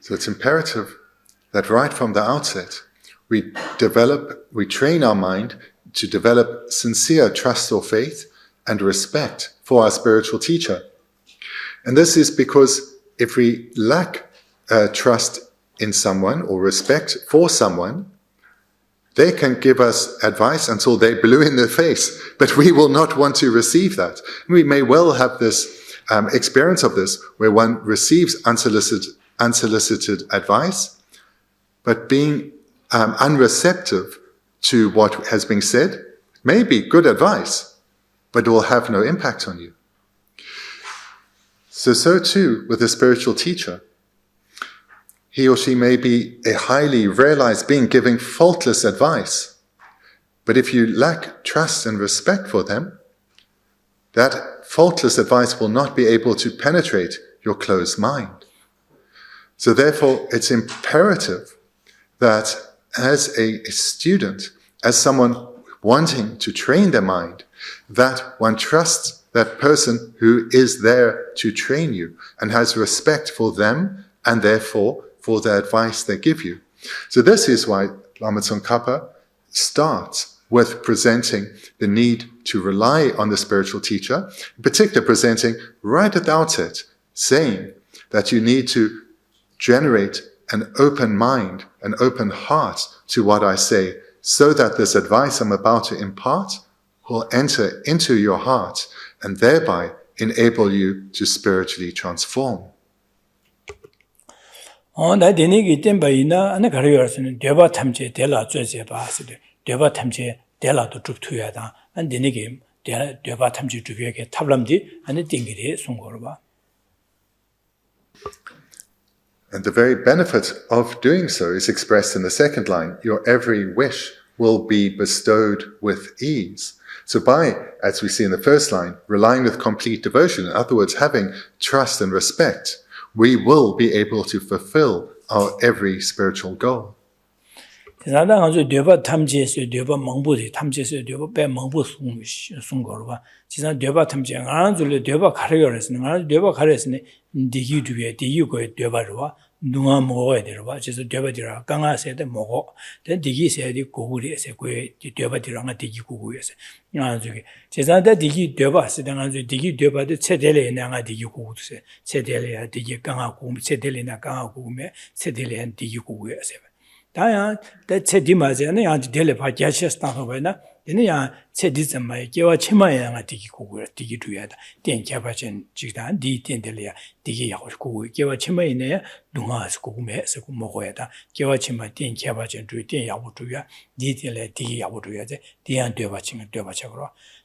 So it's imperative that right from the outset we train our mind to develop sincere trust or faith and respect for our spiritual teacher. And this is because if we lack trust in someone or respect for someone, they can give us advice until they're blue in the face, but we will not want to receive that. We may well have this experience of this, where one receives unsolicited advice, but being unreceptive to what has been said may be good advice, but it will have no impact on you. So too with a spiritual teacher. He or she may be a highly realized being giving faultless advice, but if you lack trust and respect for them, that faultless advice will not be able to penetrate your closed mind. So therefore, it's imperative that as a student, as someone wanting to train their mind, that one trusts that person who is there to train you and has respect for them and therefore for the advice they give you. So this is why Lama Isongkhapa starts with presenting the need to rely on the spiritual teacher, in particular presenting right at the outset, saying that you need to generate an open mind, an open heart to what I say, so that this advice I'm about to impart will enter into your heart and thereby enable you to spiritually transform. 나 되니기 땜바이나 안에 가려서는 대바 탐제 될라 쯧제 바스데 대바 탐제 될라도 쭉 투야다 안 되니기 대바 탐제 주비에게 탑람디 안에 띵기리 송거로 봐. And the very benefit of doing so is expressed in the second line. Your every wish will be bestowed with ease. So by, as we see in the first line, relying with complete devotion, in other words, having trust and respect, we will be able to fulfill our every spiritual goal. 대단한 아주 대바 탐지에서 대바 멍부지 탐지에서 대바 배 멍부 숨거로 봐. 지난 대바 탐지 안 줄래 대바 가려서는 안 대바 가려서는 디기 두에 디유고에 대바로 와. 누가 먹어야 되러 봐. 그래서 대바디라 강아세데 먹어. 된 디기세디 고구리에서 고에 대바디랑 디기 고구에서. 나중에 제자다 디기 대바스 당아주 디기 대바데 체델에 나가 디기 고구세. 체델에야 디기 강하고 체델에나 강하고메 체델에 디기 고구에서. 다야 대체디 맞아네 아주 델레 바갸시스타서 봐나 얘네야 체디즈마에 개와 치마야가 디기 고구야 디기 두야다 땡캬바전 지단 디 땡델이야 디기 야고 고구 개와 치마이네 동아스 고구메서 고 먹어야다 개와 치마 땡캬바전 두 땡야고 두야 디텔레 디기 야고 두야제 디안 되바칭 되바차고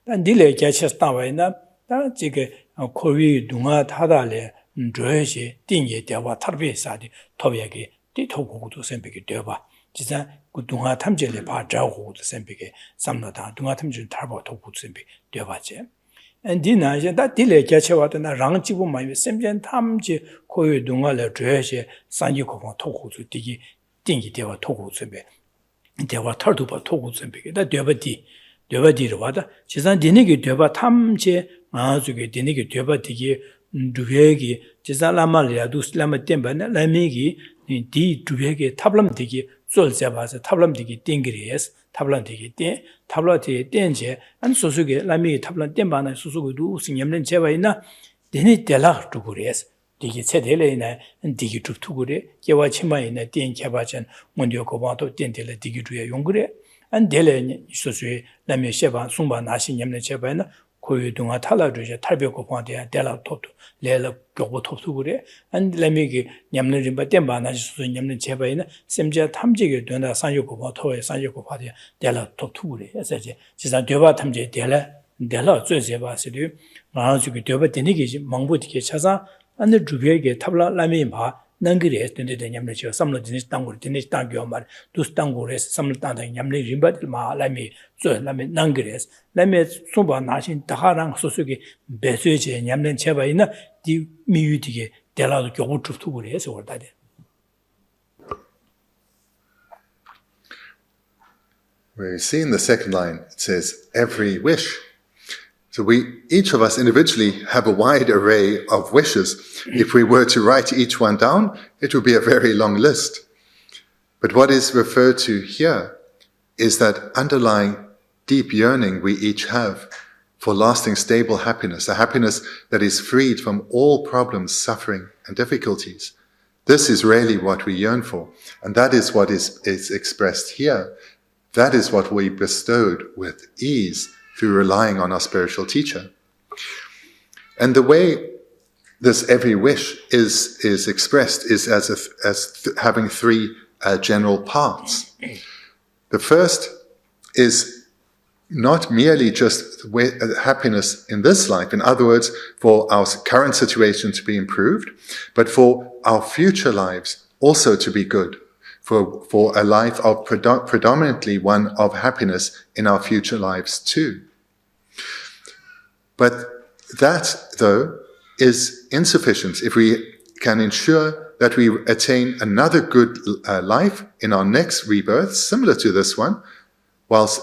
난 딜레 갸시스타 봐나 다 지게 코위 동아 타달레 조여시 띵예 대화 탈베사디 토비에게 디토고도 셈비게 되어봐 지자 구동아 탐제를 봐 자고도 셈비게 삼나다 동아 탐제 탈바 토고도 셈비 되어봐지 엔디나 이제 다 딜레 개체와도나 랑지부 마이 셈전 탐제 고유 동아를 조여시 산지고고 토고도 디기 띵이 대화 토고도 셈비 대화 털도 봐 토고도 셈비게 다 되어봐디 되어봐디로 와다 지자 디니게 되어봐 탐제 아주게 디니게 되어봐디기 두베기 지자 라마리아도 슬라마 템바나 라미기 디 두베게 탑람디기 쏠자바서 탑람디기 띵그리에스 탑람디기 띵 탑라티 띵제 안 소수게 라미 탑람 템바나 소수고도 신념는 제바이나 데니 텔라 두구레스 디기 체델레이나 디기 두투구레 개와 치마이나 띵 개바전 먼저 고바도 띵텔레 디기 두에 용그레 안 델레 소수에 라미 셰바 송바 나신념는 제바이나 고유 동아 탈라주제 탈벽고 방대야 델라 토토 레라 교고 토토 그래 안 레미기 냠는 좀 땜바나지 수수 냠는 제바이나 셈제 탐지게 된다 산요고 토에 산요고 파대 델라 토토 그래 그래서 지사 되바 탐지 델라 쯧제바스리 마주기 되바 되니기 망부디게 찾아 안데 주비에게 탑라 라미 바 난그레 된데 냠는 저 삼로 디니 땅고 디니 땅교 말 두스 땅고레스 삼로 땅다 냠는 림바들 마 라미 저 라미 난그레스 라미 소바 나신 다하랑 소속이 배수제 냠는 제바이나 디 미유디게 델라도 교고 주투 그래서 월다데 We see in the second line it says every wish. So each of us individually have a wide array of wishes. If we were to write each one down, it would be a very long list. But what is referred to here is that underlying deep yearning we each have for lasting stable happiness, a happiness that is freed from all problems, suffering, and difficulties. This is really what we yearn for, and that is what is expressed here. That is what we bestowed with ease through relying on our spiritual teacher. And the way this every wish is expressed is as having three general parts. The first is not merely just happiness in this life, in other words, for our current situation to be improved, but for our future lives also to be good, for a life of predominantly one of happiness in our future lives too. But that, though, is insufficient if we can ensure that we attain another good life in our next rebirth, similar to this one, whilst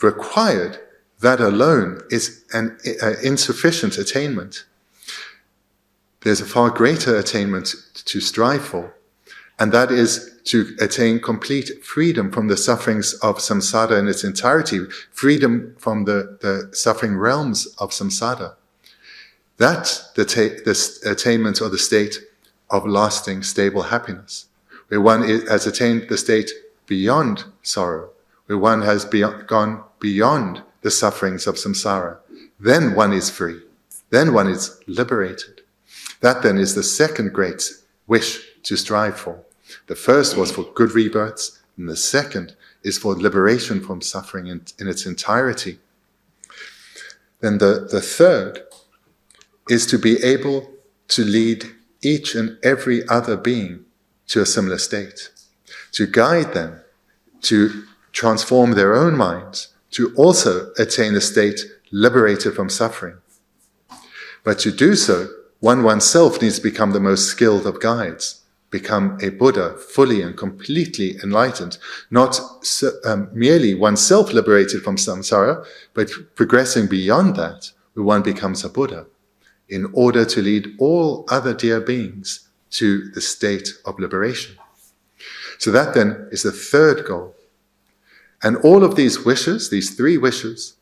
required, that alone is an insufficient attainment. There's a far greater attainment to strive for, and that is to attain complete freedom from the sufferings of samsara in its entirety, freedom from the suffering realms of samsara. That's the attainment or the state of lasting, stable happiness, where one has attained the state beyond sorrow, where one has gone beyond the sufferings of samsara. Then one is free. Then one is liberated. That then is the second great wish to strive for. The first was for good rebirths, and the second is for liberation from suffering in its entirety. Then the third is to be able to lead each and every other being to a similar state, to guide them, to transform their own minds, to also attain a state liberated from suffering. But to do so, oneself needs to become the most skilled of guides, become a Buddha, fully and completely enlightened, not merely oneself liberated from samsara, but progressing beyond that, where one becomes a Buddha, in order to lead all other dear beings to the state of liberation. So that then is the third goal. And all of these wishes, these three wishes,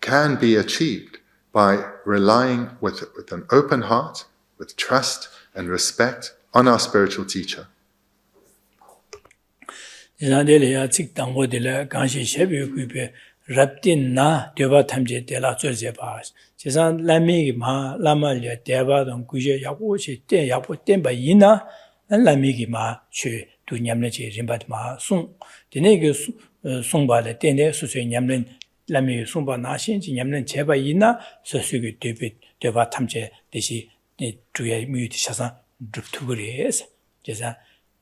can be achieved by relying with an open heart, with trust and respect on our spiritual teacher. Rabten na deva tamje dela zolje baas. Chesan lami ma lama le deva don guje yabu che ten yabu ten ba yina an lami ki ma che tu nyamle che rimbat ma sung. Dene ge sung ba le tene su se nyamle lami sung ba na shin ji nyamle che ba yina so su ge deva tamje deshi 주의 뮤티 샤사 드투그레스 제자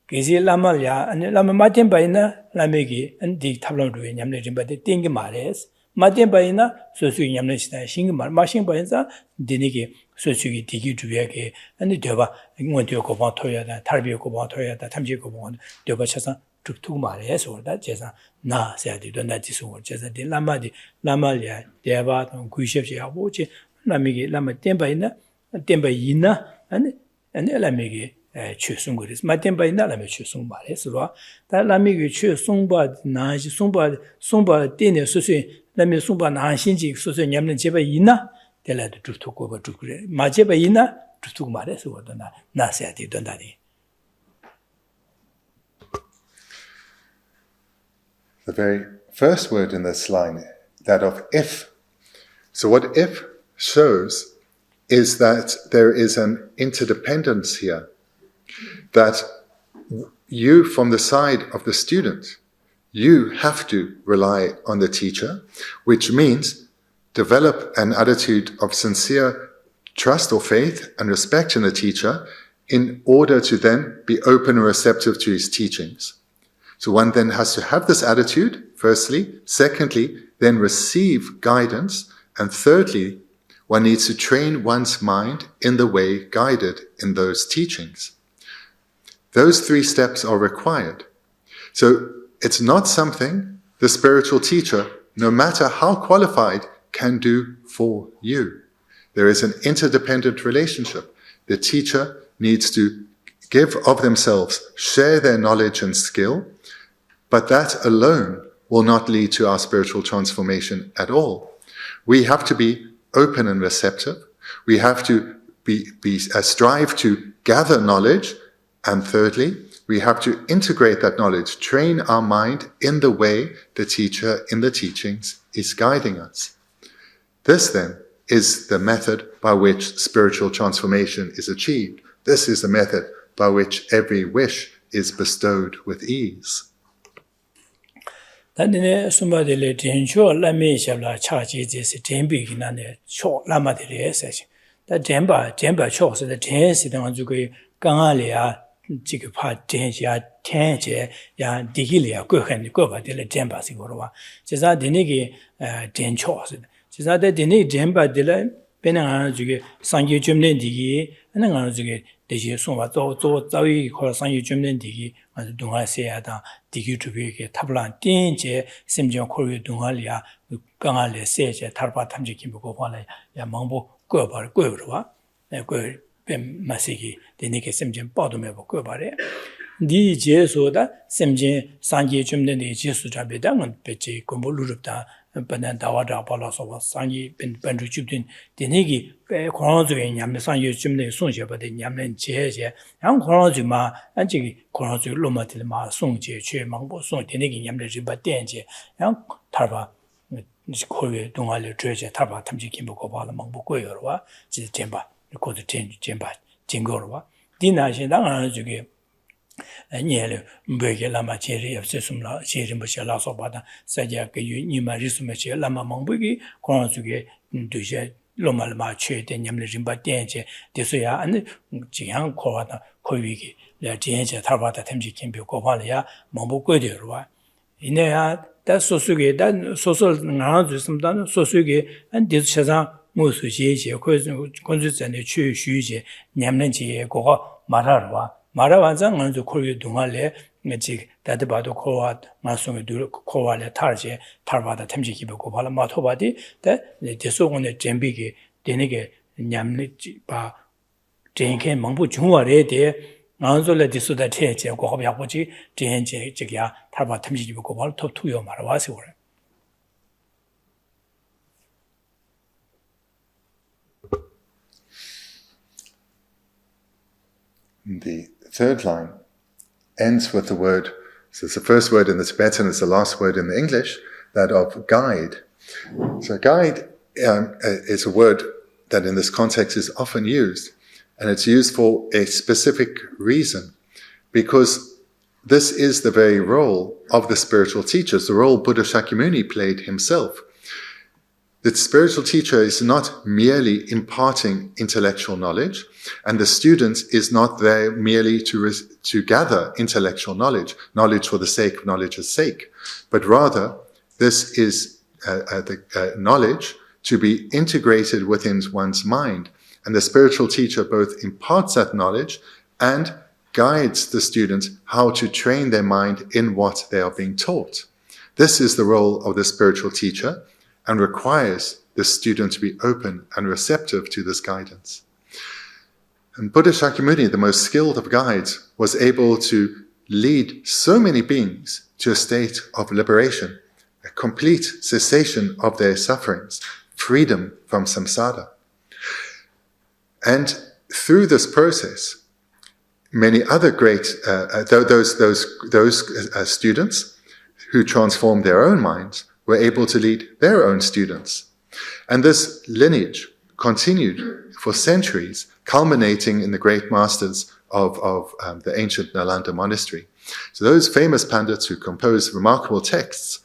게지 라마야 아니 라마 마틴 바이나 라메기 안디 탑론루에 냠네 짐바데 띵기 말레스 마틴 바이나 소수 냠네 시다 싱기 말 마싱 바이자 디니기 소수기 디기 주야게 아니 되바 원디오 고바 토야다 탈비오 고바 토야다 탐지 고바 되바 샤사 드투 말레스 오다 제자 나 세야디도 나지소 제자 디 라마디 라말야 대바 구이셰프야 보지 라미기 라마 템바이나 템바이나 아니 라미기 추송거리스 마템바이나 라미 추송 말해서 다 라미기 추송바 나지 송바 때네 소소이 라미 송바 나신지 소소 냠는 제바 있나 될라도 두토고 봐 두그래 마제바 있나 두토고 말해서 오더나 나세야 되던다니. The very first word in this line, that of if. So what if shows is that there is an interdependence here, that you, from the side of the student, you have to rely on the teacher, which means develop an attitude of sincere trust or faith and respect in the teacher in order to then be open and receptive to his teachings. So one then has to have this attitude, firstly. Secondly, then receive guidance. And thirdly, one needs to train one's mind in the way guided in those teachings. Those three steps are required. So it's not something the spiritual teacher, no matter how qualified, can do for you. There is an interdependent relationship. The teacher needs to give of themselves, share their knowledge and skill, but that alone will not lead to our spiritual transformation at all. We have to be open and receptive. We have to strive to gather knowledge. And thirdly, we have to integrate that knowledge, train our mind in the way the teacher in the teachings is guiding us. This then is the method by which spiritual transformation is achieved. This is the method by which every wish is bestowed with ease. 단네 숨바들레 텐쇼 라메 샤블라 차지제스 템비기나네 쇼 라마데레스 다 템바 쇼스 텐시당 가지고 강아리아 지금 파 텐시아 텐제 야 디기리아 고hen 고바들레 템바시고로와 제가 디니기 텐초스 제가 디니 템바들레 베나가 주게 상계 줌네 디기 하나가 주게 대시 송바 또 자위 코 상계 줌네 디기 아주 동아세야다 디기투비게 탑란 띵제 심정 코르 동아리아 강알레 세제 탈바 탐지 김보고 관에 야 망보 꿔버 꿔버와 그 마시기 데니게 심정 빠도메 보고 바래 니 제소다 심정 상계 줌네 제수 잡배당은 배치 공부르럽다 But Dawada Palaso Sangi Bendu Chubin, the Nigi, Korozu, Yamasan, Jimne, Sunja, but the Yaman Cheje, and Korozuma, and Jigi, Korozu, Lumatilma, Sunje, Che, Mambo, Sun, the Nigi Yamji, but Denje, and Tarba, Korea, Dungali, Treasure, Tarba, Tamji Kimbo, Mambo, Goyorwa, Jimba, the Koda Jimba, Jingorwa. Dina Shindan, Niele, Bege Lama Cherry of Sesumla, Cherry Machela Sobada, Sajak, Nima Risumach, Lama Mambugi, Koransuge, Duje, Loma Mache, and Yamlijimba Denje, Desoya, and Jiang Korana, Koigi, La Jenja, Tabata, Temji Kimbo, Kovalia, Mambo Godirwa. In there, that's Sosuge, that social Nanzu, some done Sosuge, and this Shazam, Musuji, Consus and the Chu Shuji, Nyamnanji, Goa, Mararwa. 마라완장 먼저 코르 동안에 매직 다드바도 코와 마송에 둘 코와레 타르제 타르바다 템지 기보고 발라 마토바디 데 데소고네 젬비게 데네게 냠네 바 젠케 망부 중화레데 나존레 디소다 체제 고합야고지 젠제 지기야 타르바 템지 기보고 발 토투요 마라와세 오래 The third line ends with the word, so it's the first word in the Tibetan, it's the last word in the English, that of guide. So guide is a word that in this context is often used, and it's used for a specific reason, because this is the very role of the spiritual teachers, the role Buddha Shakyamuni played himself. the spiritual teacher is not merely imparting intellectual knowledge, and the student is not there merely to gather intellectual knowledge for the sake of knowledge's sake, but rather this is the knowledge to be integrated within one's mind, and the spiritual teacher both imparts that knowledge and guides the students how to train their mind in what they are being taught. This is the role of the spiritual teacher and requires the student to be open and receptive to this guidance. And Buddha Shakyamuni, the most skilled of guides, was able to lead so many beings to a state of liberation, a complete cessation of their sufferings, freedom from samsara. And through this process, many other great, those students who transformed their own minds were able to lead their own students. And this lineage continued for centuries, culminating in the great masters of the ancient Nalanda monastery. So those famous pandits who composed remarkable texts,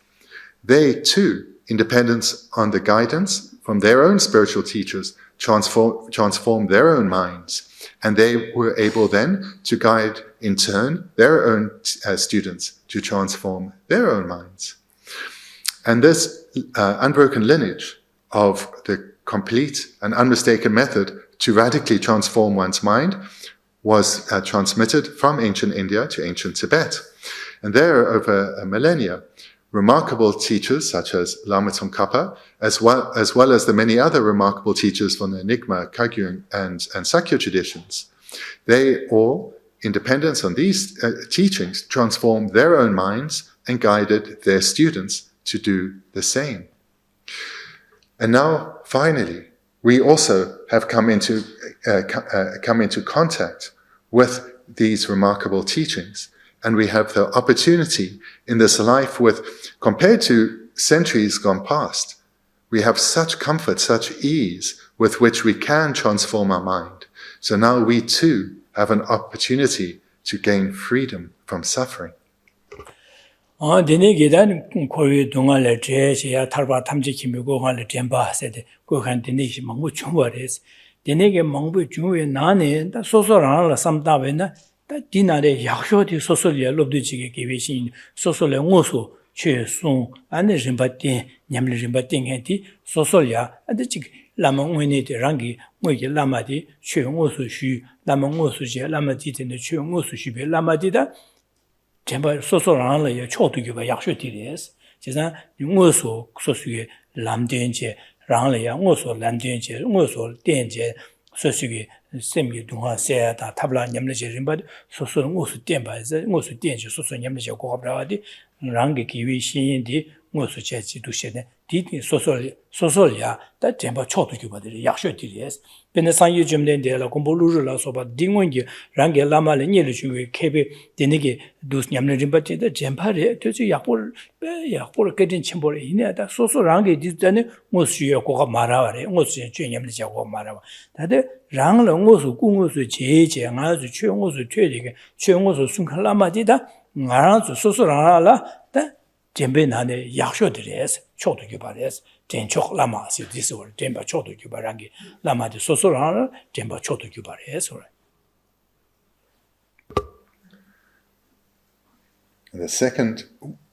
they too, in dependence on the guidance from their own spiritual teachers, transformed their own minds. And they were able then to guide, in turn, their own students to transform their own minds. And this unbroken lineage of the complete and unmistaken method to radically transform one's mind was transmitted from ancient India to ancient Tibet. And there, over a millennia, remarkable teachers such as Lama Isongkhapa, as well as the many other remarkable teachers from the Nyingma, Kagyu, and Sakya traditions, they all, in dependence on these teachings, transformed their own minds and guided their students to do the same. And now, finally, we also have come into contact with these remarkable teachings. And we have the opportunity in this life compared to centuries gone past, we have such comfort, such ease with which we can transform our mind. So now we too have an opportunity to gain freedom from suffering. Dene gedan koyu dunga le je ya tarba tamji kimi go le temba sede go kan dene shi mangbu chungwares dene ge mangbu chungwe nane da soso ran la samda we na da dinare yaksho di soso le lobdu jige ge we shin soso le ngoso che sung ane rimba tin nyamle rimba tin henti soso ya ade jig lama ngene de rangi ngoge lama di che ngoso shu lama ngoso je lama di de che ngoso shu be lama di da 전부 소소랑을 초도교가 약속들이에요. 제가 용어소 소수의 남된제 랑을 용어소 남된제 용어소 된제 소수의 셈이 동화세다 탑라 냠내제 림바 소소는 용어소 된바에서 용어소 된제 소소 냠내제 고갑라디 랑게 기위 신인디 용어소 제지도 시네 디디 소소야 다 전부 초도교가들이 약속들이에요. 근데 상유 점된데라 공부루르라 소바 딩원기 랑게 라마를 니를 주게 케베 되네게 두스 냠내림바티다 젬파레 되지 약볼 깨진 침보레 이내다 소소랑게 디자네 모수여 고가 말아와래 모수여 쩨냠내자고 말아와 다들 랑을 모수 공모수 제제 아주 최모수 최리게 최모수 순칼라마디다 나라주 소소랑라 다 젬베나네 약쇼들에서 초도교 바레스 전적 라마스 디스월 젬바 초도교 바랑게 라마디 소소랑 젬바 초도교 바레스. The second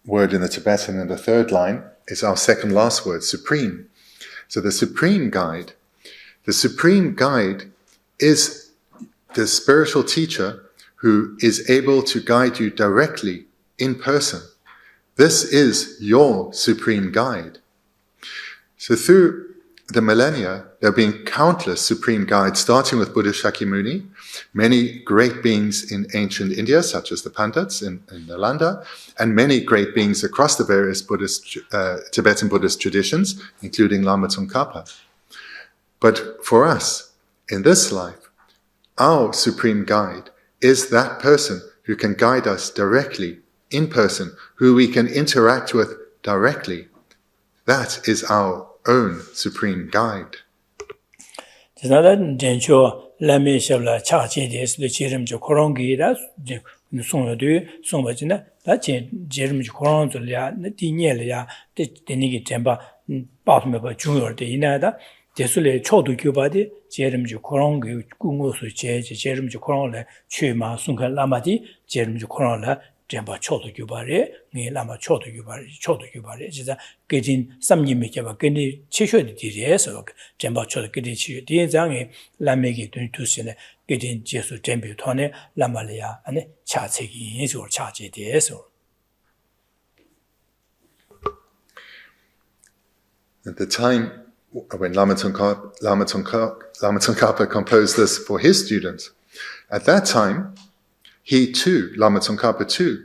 word in the Tibetan and the third line is our second last word, supreme. So the supreme guide is the spiritual teacher who is able to guide you directly in person. This is your supreme guide. So through the millennia, there have been countless supreme guides, starting with Buddha Shakyamuni, many great beings in ancient India, such as the Pandits in Nalanda, and many great beings across the various Tibetan Buddhist traditions, including Lama Isongkhapa. But for us, in this life, our supreme guide is that person who can guide us directly in person, who we can interact with directly. That is our own supreme guide. 송여도 송바지나 다 제르미 코론들이야 디니엘이야 데니기 템바 바트메바 중요할때 이나다 제술의 초도 교바디 제르미 코론그 궁고수 제르미 코론을 취마 순간 라마디 제르미 코론을 템바 초도 교바리 네 라마 초도 교바리 진짜 그진 삼님이께봐 근데 치셔도 뒤에서 템바 초도 그디 치 뒤장에 라메기 두시네 그진 제수 템비 토네 라말이야 아니 차책이 예술 차제 대해서 At the time when Lama Tsongkhapa composed this for his students, at that time, he too, Lama Tsongkhapa too,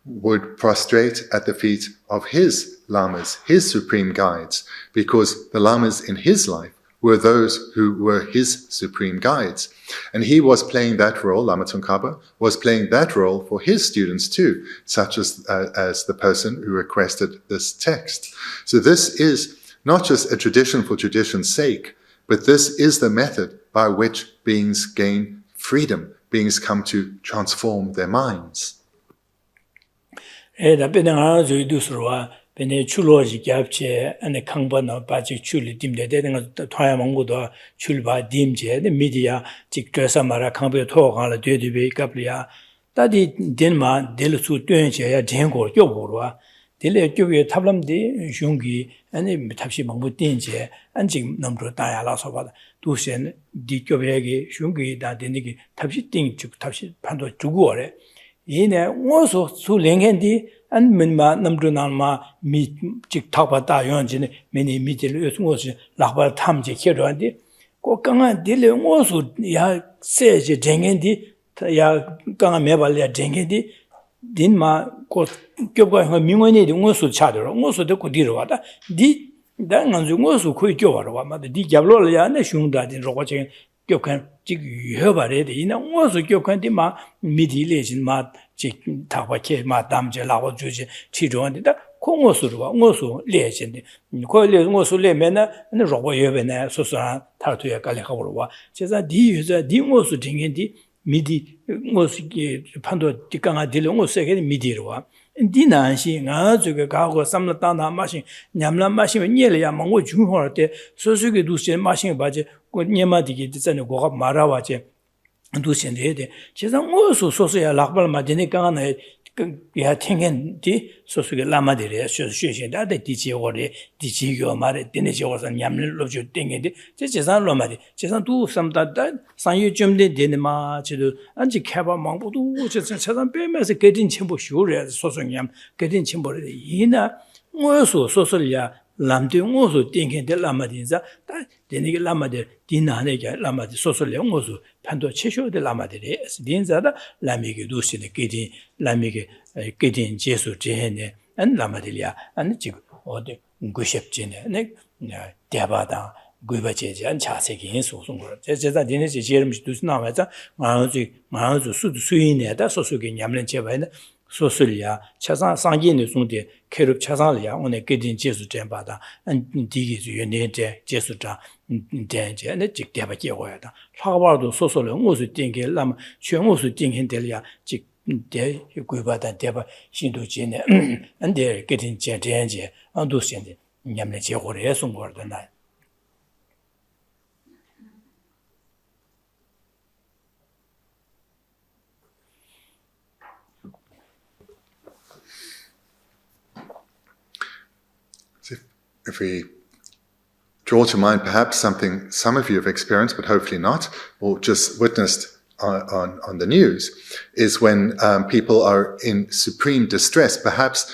would prostrate at the feet of his lamas, his supreme guides, because the lamas in his life were those who were his supreme guides. And he was playing that role, Lama Tsongkhapa was playing that role for his students too, such as the person who requested this text. So this is not just a tradition for tradition's sake, but this is the method by which beings gain freedom, beings come to transform their minds. 베네 출로지 겹체 안에 강번어 바지 출리 딤데 되는 거 토야 먹고도 출바 딤제 미디어 직접서 말아 강배 토가를 되되베 갑리야 따디 덴마 델수 됴제야 젠고 요보로와 델레 교회 탑람디 흉기 아니 탑시 먹고 딘제 안직 넘로 다야라서 봐 두신 디 교회에게 흉기 다 되니기 탑시 띵 탑시 판도 주고래 이내 오소 수랭현디 안 민마 남르나마 미 직탁바 다연진에 미니 미들 요송어시 라바 탐제 키로한디 꼭강한 딜레 오소 야 세제 쟁엔디 야 강한 매발야 쟁엔디 딘마 고 교과가 민원이 오소 차더라 오소 듣고 뒤로 와다 디 당한 중 오소 거의 교와로 와마다 디 잡로야 내 슝다디 로고체 교관 직 유허바레데 이나 오소 교관디 마 미디레진 마 타바케 마담제 라고 주지 치료한데다 공어수로와 오수 레진데 거래 오수 레면은 로고 예베네 소소한 타투에 깔려가고와 제가 디유자 디오수 딩인디 미디 오수기 판도 디강아 딜롱 오세게 미디로와 디난시 아주가 가고 삼라탄다 마신 냠람 마시면 녀려야 먹고 중호할 때 소수게 두신 마신 바지 그 녀마디기 되잖아 고가 말아와제 두신데 제가 오수 소소야 락발 마디네 강아네 야 팅겐디 소수게 라마데레 쇼쇼신다 디지오레 디지요 말에 디네지오서 냠르로 주 땡겐데 제가 로마디 제가 두 삼다다 상유 좀데 데네마 지도 안지 캐바 망보도 제가 빼면서 게딘 첨부 쇼레 소소냠 게딘 첨부레 이나 오수 소소야 람데 오수 땡겐데 라마딘자 다 데니게 라마데 디나네게 라마디 소소레 오수 판도 체쇼데 라마데레 딘자다 라미게 두시네 게딘 라미게 게딘 제수 제네 안 라마딜이야 안 지금 어디 구십지네 네 대바다 구바제지 안 자세히 소송 거 제자 디네지 제름시 두스 나와자 마우즈 수도 수인에다 소소게 냠는 제바네 소설이야 차상 상기는 송데 캐럽 차상이야 오늘 게딘 제수 잼바다 안 디게 유네데 제수자 된제 네 직대바 개고야다 사바도 소설은 무슨 띵게 라마全무슨 띵힌들이야 대 구바다 대바 신도진에 안데 게딘 제den제 안도신데 냠네 제고래 송거다 If we draw to mind perhaps something some of you have experienced, but hopefully not, or just witnessed on the news, is when people are in supreme distress. Perhaps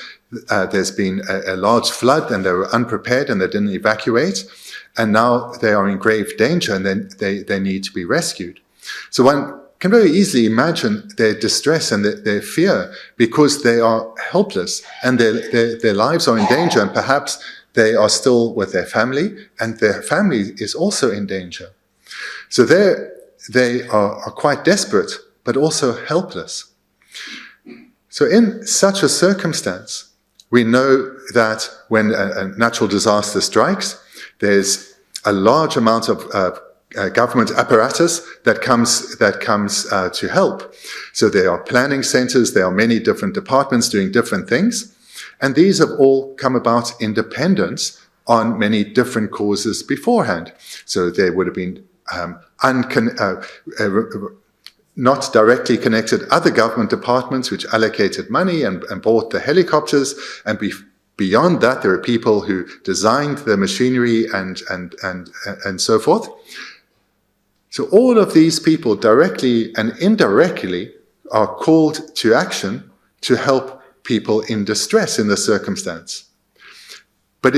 there's been a large flood and they were unprepared and they didn't evacuate, and now they are in grave danger and then they need to be rescued. So one can very easily imagine their distress and their fear because they are helpless and their lives are in danger, and perhaps they are still with their family, and their family is also in danger. So they are quite desperate, but also helpless. So in such a circumstance, we know that when a natural disaster strikes, there's a large amount of government apparatus that comes to help. So there are planning centers, there are many different departments doing different things, and these have all come about in dependence on many different causes beforehand. So there would have been not directly connected other government departments which allocated money and bought the helicopters, and beyond that there are people who designed the machinery and so forth. So all of these people directly and indirectly are called to action to help people in distress in this circumstance. But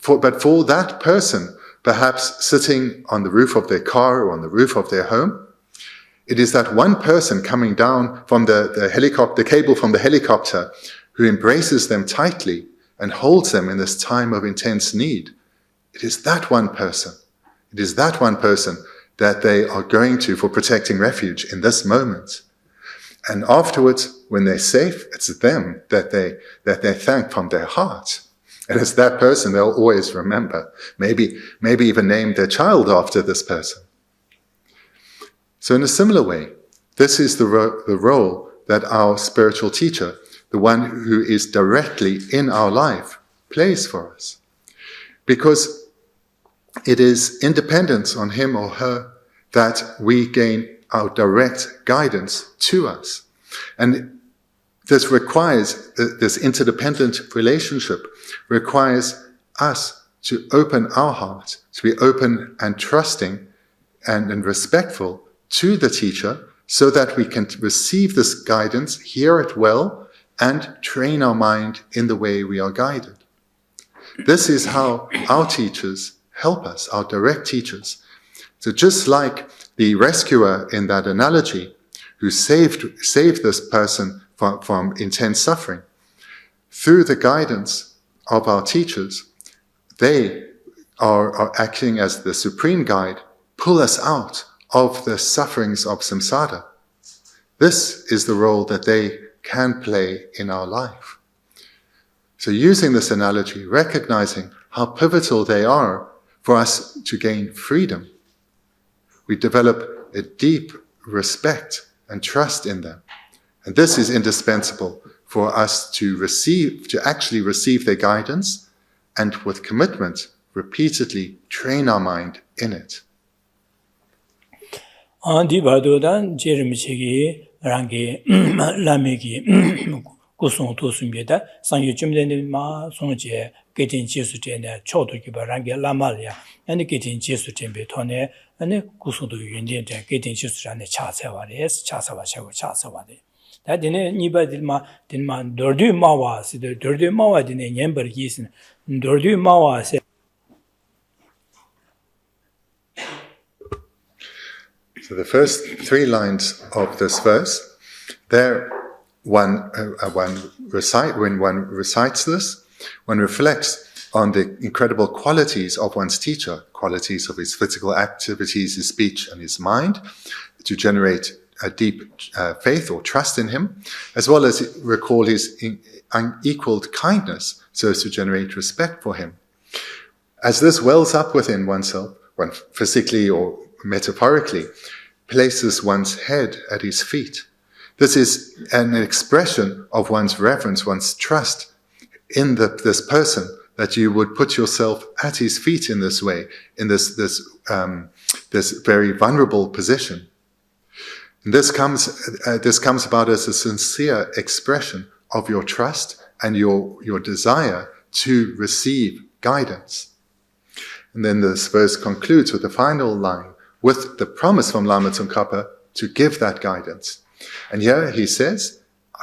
for that person, perhaps sitting on the roof of their car or on the roof of their home, it is that one person coming down from the cable from the helicopter who embraces them tightly and holds them in this time of intense need. It is that one person. It is that one person that they are going to for protecting refuge in this moment. And afterwards, when they're safe, it's them that they thank from their heart. And it's that person they'll always remember. Maybe even name their child after this person. So in a similar way, this is the role that our spiritual teacher, the one who is directly in our life, plays for us. Because it is in dependence on him or her that we gain our direct guidance to us. And this requires, this interdependent relationship requires us to open our heart, to be open and trusting and respectful to the teacher so that we can receive this guidance, hear it well, and train our mind in the way we are guided. This is how our teachers help us, our direct teachers. So just like the rescuer in that analogy who saved this person from intense suffering, through the guidance of our teachers, they are acting as the supreme guide, pull us out of the sufferings of samsara. This is the role that they can play in our life. So using this analogy, recognizing how pivotal they are for us to gain freedom, we develop a deep respect and trust in them. And this is indispensable for us to actually receive their guidance and with commitment, repeatedly train our mind in it. Andi badodan jeremichigi rangi lamigi kusung tosumbeda sangyu chumden ma songje getin jesu tene chodo giba rangi lamalya and getin jesu tembe tone and kusung do yunde getin jesu rane chasewares chasawade that dine niba dilma dordu mawa si dordu mawa dine nyember gisin dordu mawa se. So the first three lines of this verse, there when one recites this, one reflects on the incredible qualities of one's teacher, qualities of his physical activities, his speech, and his mind, to generate a deep faith or trust in him, as well as recall his unequaled kindness, so as to generate respect for him. As this wells up within oneself, one physically or metaphorically, places one's head at his feet. This is an expression of one's reverence, one's trust in this person, that you would put yourself at his feet in this way, in this very vulnerable position. And this comes about as a sincere expression of your trust and your desire to receive guidance. And then this verse concludes with the final line, with the promise from Lama Tsongkhapa to give that guidance. And here he says,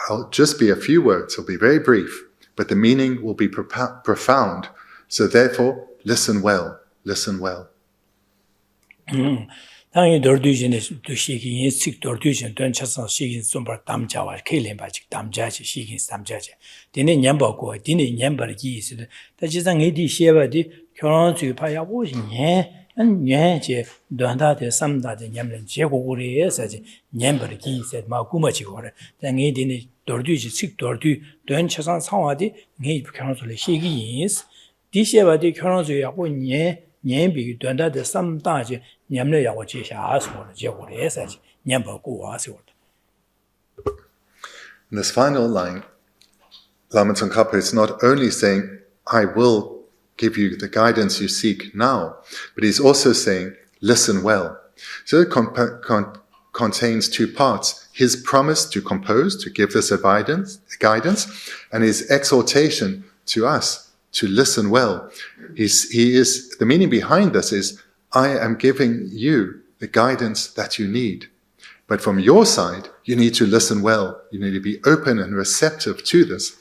I'll just be a few words, it'll be very brief, but the meaning will be profound. So therefore, listen well, listen well. 당이 dordu진 또 시기인 식 dordu진 된 차선 시기인 좀바 담자와 켈렘바직 담자지 시기인 담자지 되네 냠바고 되네 냠바기 있으다 다지상 에디 시에바디 결혼주 파야 보시네 녀제 돈다데 삼다데 냠는 제고고리에서지 냠바기 있어 마구마지고래 당이 되네 dordu지 식 dordu 된 차선 상화디 네 결혼주 시기인 디시에바디 결혼주야 보니 年比短大的三大节年们要我接下说的结果的事情年不过啊说的。In this final line, Lama Tsongkhapa is not only saying, I will give you the guidance you seek now, but he's also saying, listen well. So it contains two parts, his promise to compose, to give this guidance, and his exhortation to us to listen well. The meaning behind this is, I am giving you the guidance that you need. But from your side, you need to listen well. You need to be open and receptive to this.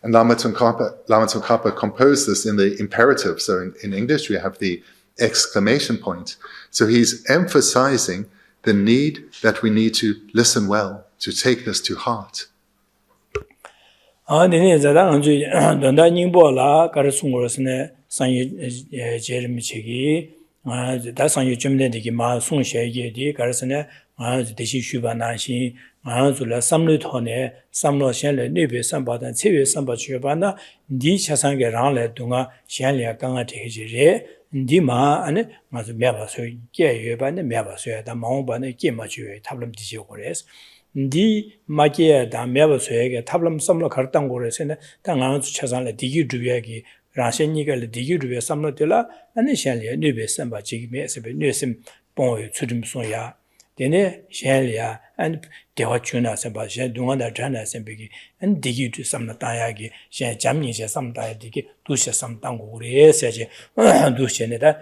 And Lama Tsongkhapa composed this in the imperative. So in English, we have the exclamation point. So he's emphasizing the need that we need to listen well, to take this to heart. 대시 슈바나시 아줄라 삼르토네 삼로셴레 네베 삼바다 체베 삼바 슈바나 디 차상게 랑레 동아 셴리아 강아 대지레 디마 아네 마즈 메바소 깨여바네 메바소야다 마오바네 깨마주에 탑람 디시고레스 디 마케야다 메바소에게 탑람 삼로 가르땅 고레세네 당아주 차상레 디기 주야기 라셴니가 디기 주야 삼로텔라 아네 셴리아 네베 삼바 지기메 세베 네심 봉의 추림소야 Dene Shenlia and Dewachuna Sabasha, Dungana Jana Sembigi, and Digi to some Natayagi, Shen Jamni, some Digi, Dusha some Tango, Saji, Dusheneta,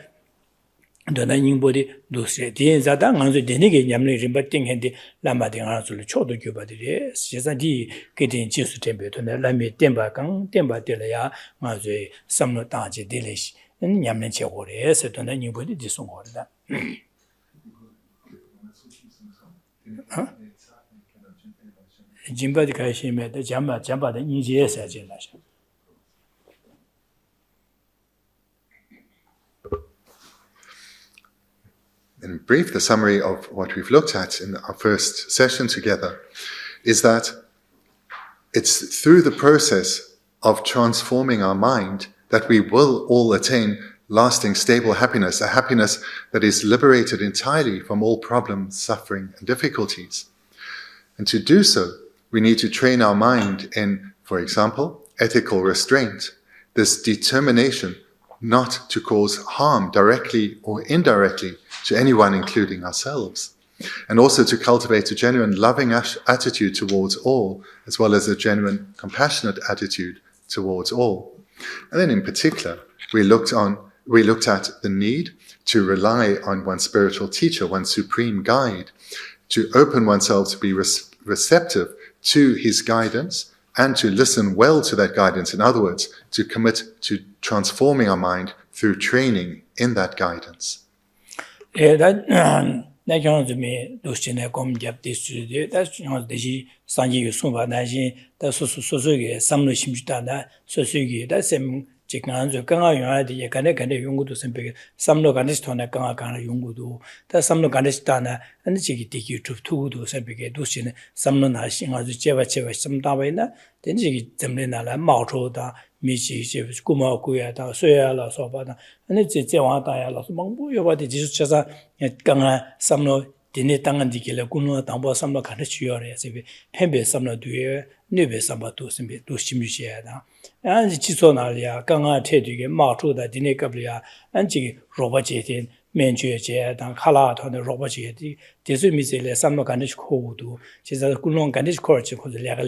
Donaning body, Dushe, Zadang, the Denigi Yamli, rebutting Hendi, Lama de Ansul, Chodo Cubadi, Sesadi, getting Chisu Temple, Lami Temba Kang, Temba Delaya, Maze, some Notaji Delish, and Yamlenche Ore, said on anybody this one. Jimba di kai shime de jamba de yinje sa je la sha. In brief, the summary of what we've looked at in our first session together is that it's through the process of transforming our mind that we will all attain lasting, stable happiness, a happiness that is liberated entirely from all problems, suffering, and difficulties. And to do so, we need to train our mind in, for example, ethical restraint, this determination not to cause harm directly or indirectly to anyone, including ourselves, and also to cultivate a genuine loving attitude towards all, as well as a genuine compassionate attitude towards all. And then in particular, we looked at the need to rely on one's spiritual teacher, one's supreme guide, to open oneself to be receptive to his guidance and to listen well to that guidance. In other words, to commit to transforming our mind through training in that guidance. Chikanzo Kanga Yadi Yakane Yungu Sempe, Samno Ganistana Kanga Yungudu, that's Samno Ganistana, and the Chiki Tiki to Sempe, Dushin, Samno Nashing as Cheva some Tavena, then Chiki Zemlina, Mauto, Michi, Kuma Kuyata, Soyala Sobana, and it's Jawata, Mongu, what it is just a Kanga Samno. Dinetang dikila kuno tambo samlo kana chiore sebe pembe samlo duye nebe samba to sembe to shimshia da an ji so na ya ganga the dige ma chu da dine kablia an ji roba je tin men jue je da khala to ne roba je di de su mi se le samlo kana ko du ji za kuno kana ko chi ko le ga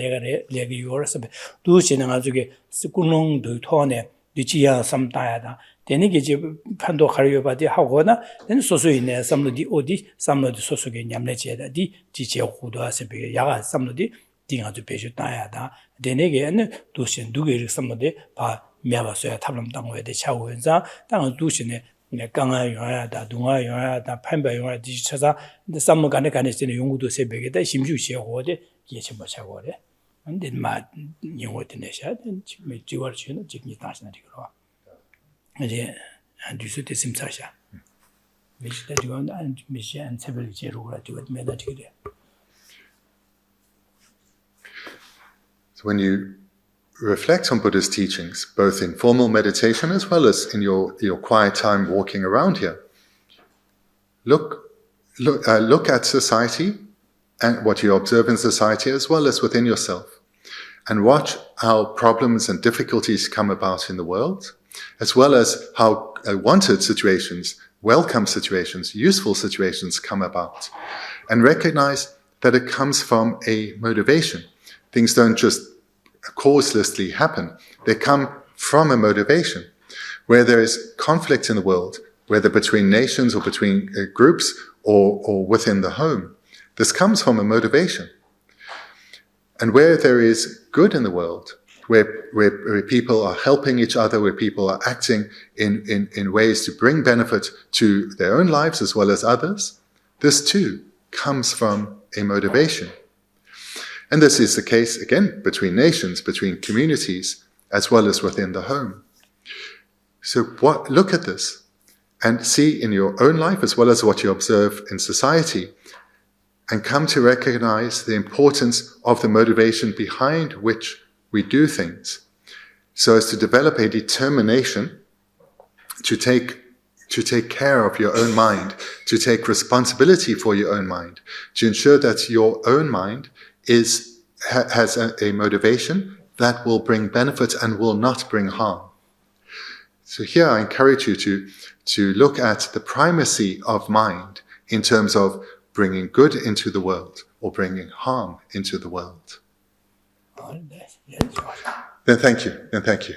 yor sebe du shi na ju ge kuno do to ne di ji ya sam ta ya da 되는 게 이제 판도 가려봐도 하거나 는 소소이네 삼로디 어디 삼로디 소소게 냠내제다디 지제 호도하세 비 야가 삼로디 딩아주 배주 따야다 되는 게는 도신 두개를 삼로디 바 미아바서야 탑람 당고에 대 차원자 당은 도신에 강아 요야다 동아 요야다 판배 요야 디 찾아 근데 삼모 간에 쓰는 연구도 새벽에다 심주시에 호데 예치 뭐 차고래 근데 마 영어도 내셔 지금 지월 주는 지금 다시나 되고 이제 안주스 대심사샤 미시다 지금 안 미시 안 세벨 제로가 지금 매다 되게 So when you reflect on Buddha's teachings, both in formal meditation as well as in your quiet time walking around here. Look at society and what you observe in society as well as within yourself. And watch how problems and difficulties come about in the world, as well as how wanted situations, welcome situations, useful situations come about. And recognize that it comes from a motivation. Things don't just causelessly happen. They come from a motivation. Where there is conflict in the world, whether between nations or between groups or within the home, this comes from a motivation. And where there is good in the world, where people are helping each other, where people are acting in ways to bring benefit to their own lives as well as others, this too comes from a motivation. And this is the case, again, between nations, between communities, as well as within the home. So look at this and see in your own life as well as what you observe in society, and come to recognize the importance of the motivation behind which we do things, so as to develop a determination to take care of your own mind, to take responsibility for your own mind, to ensure that your own mind has a motivation that will bring benefit and will not bring harm. So here I encourage you to look at the primacy of mind in terms of bringing good into the world or bringing harm into the world. Then thank you.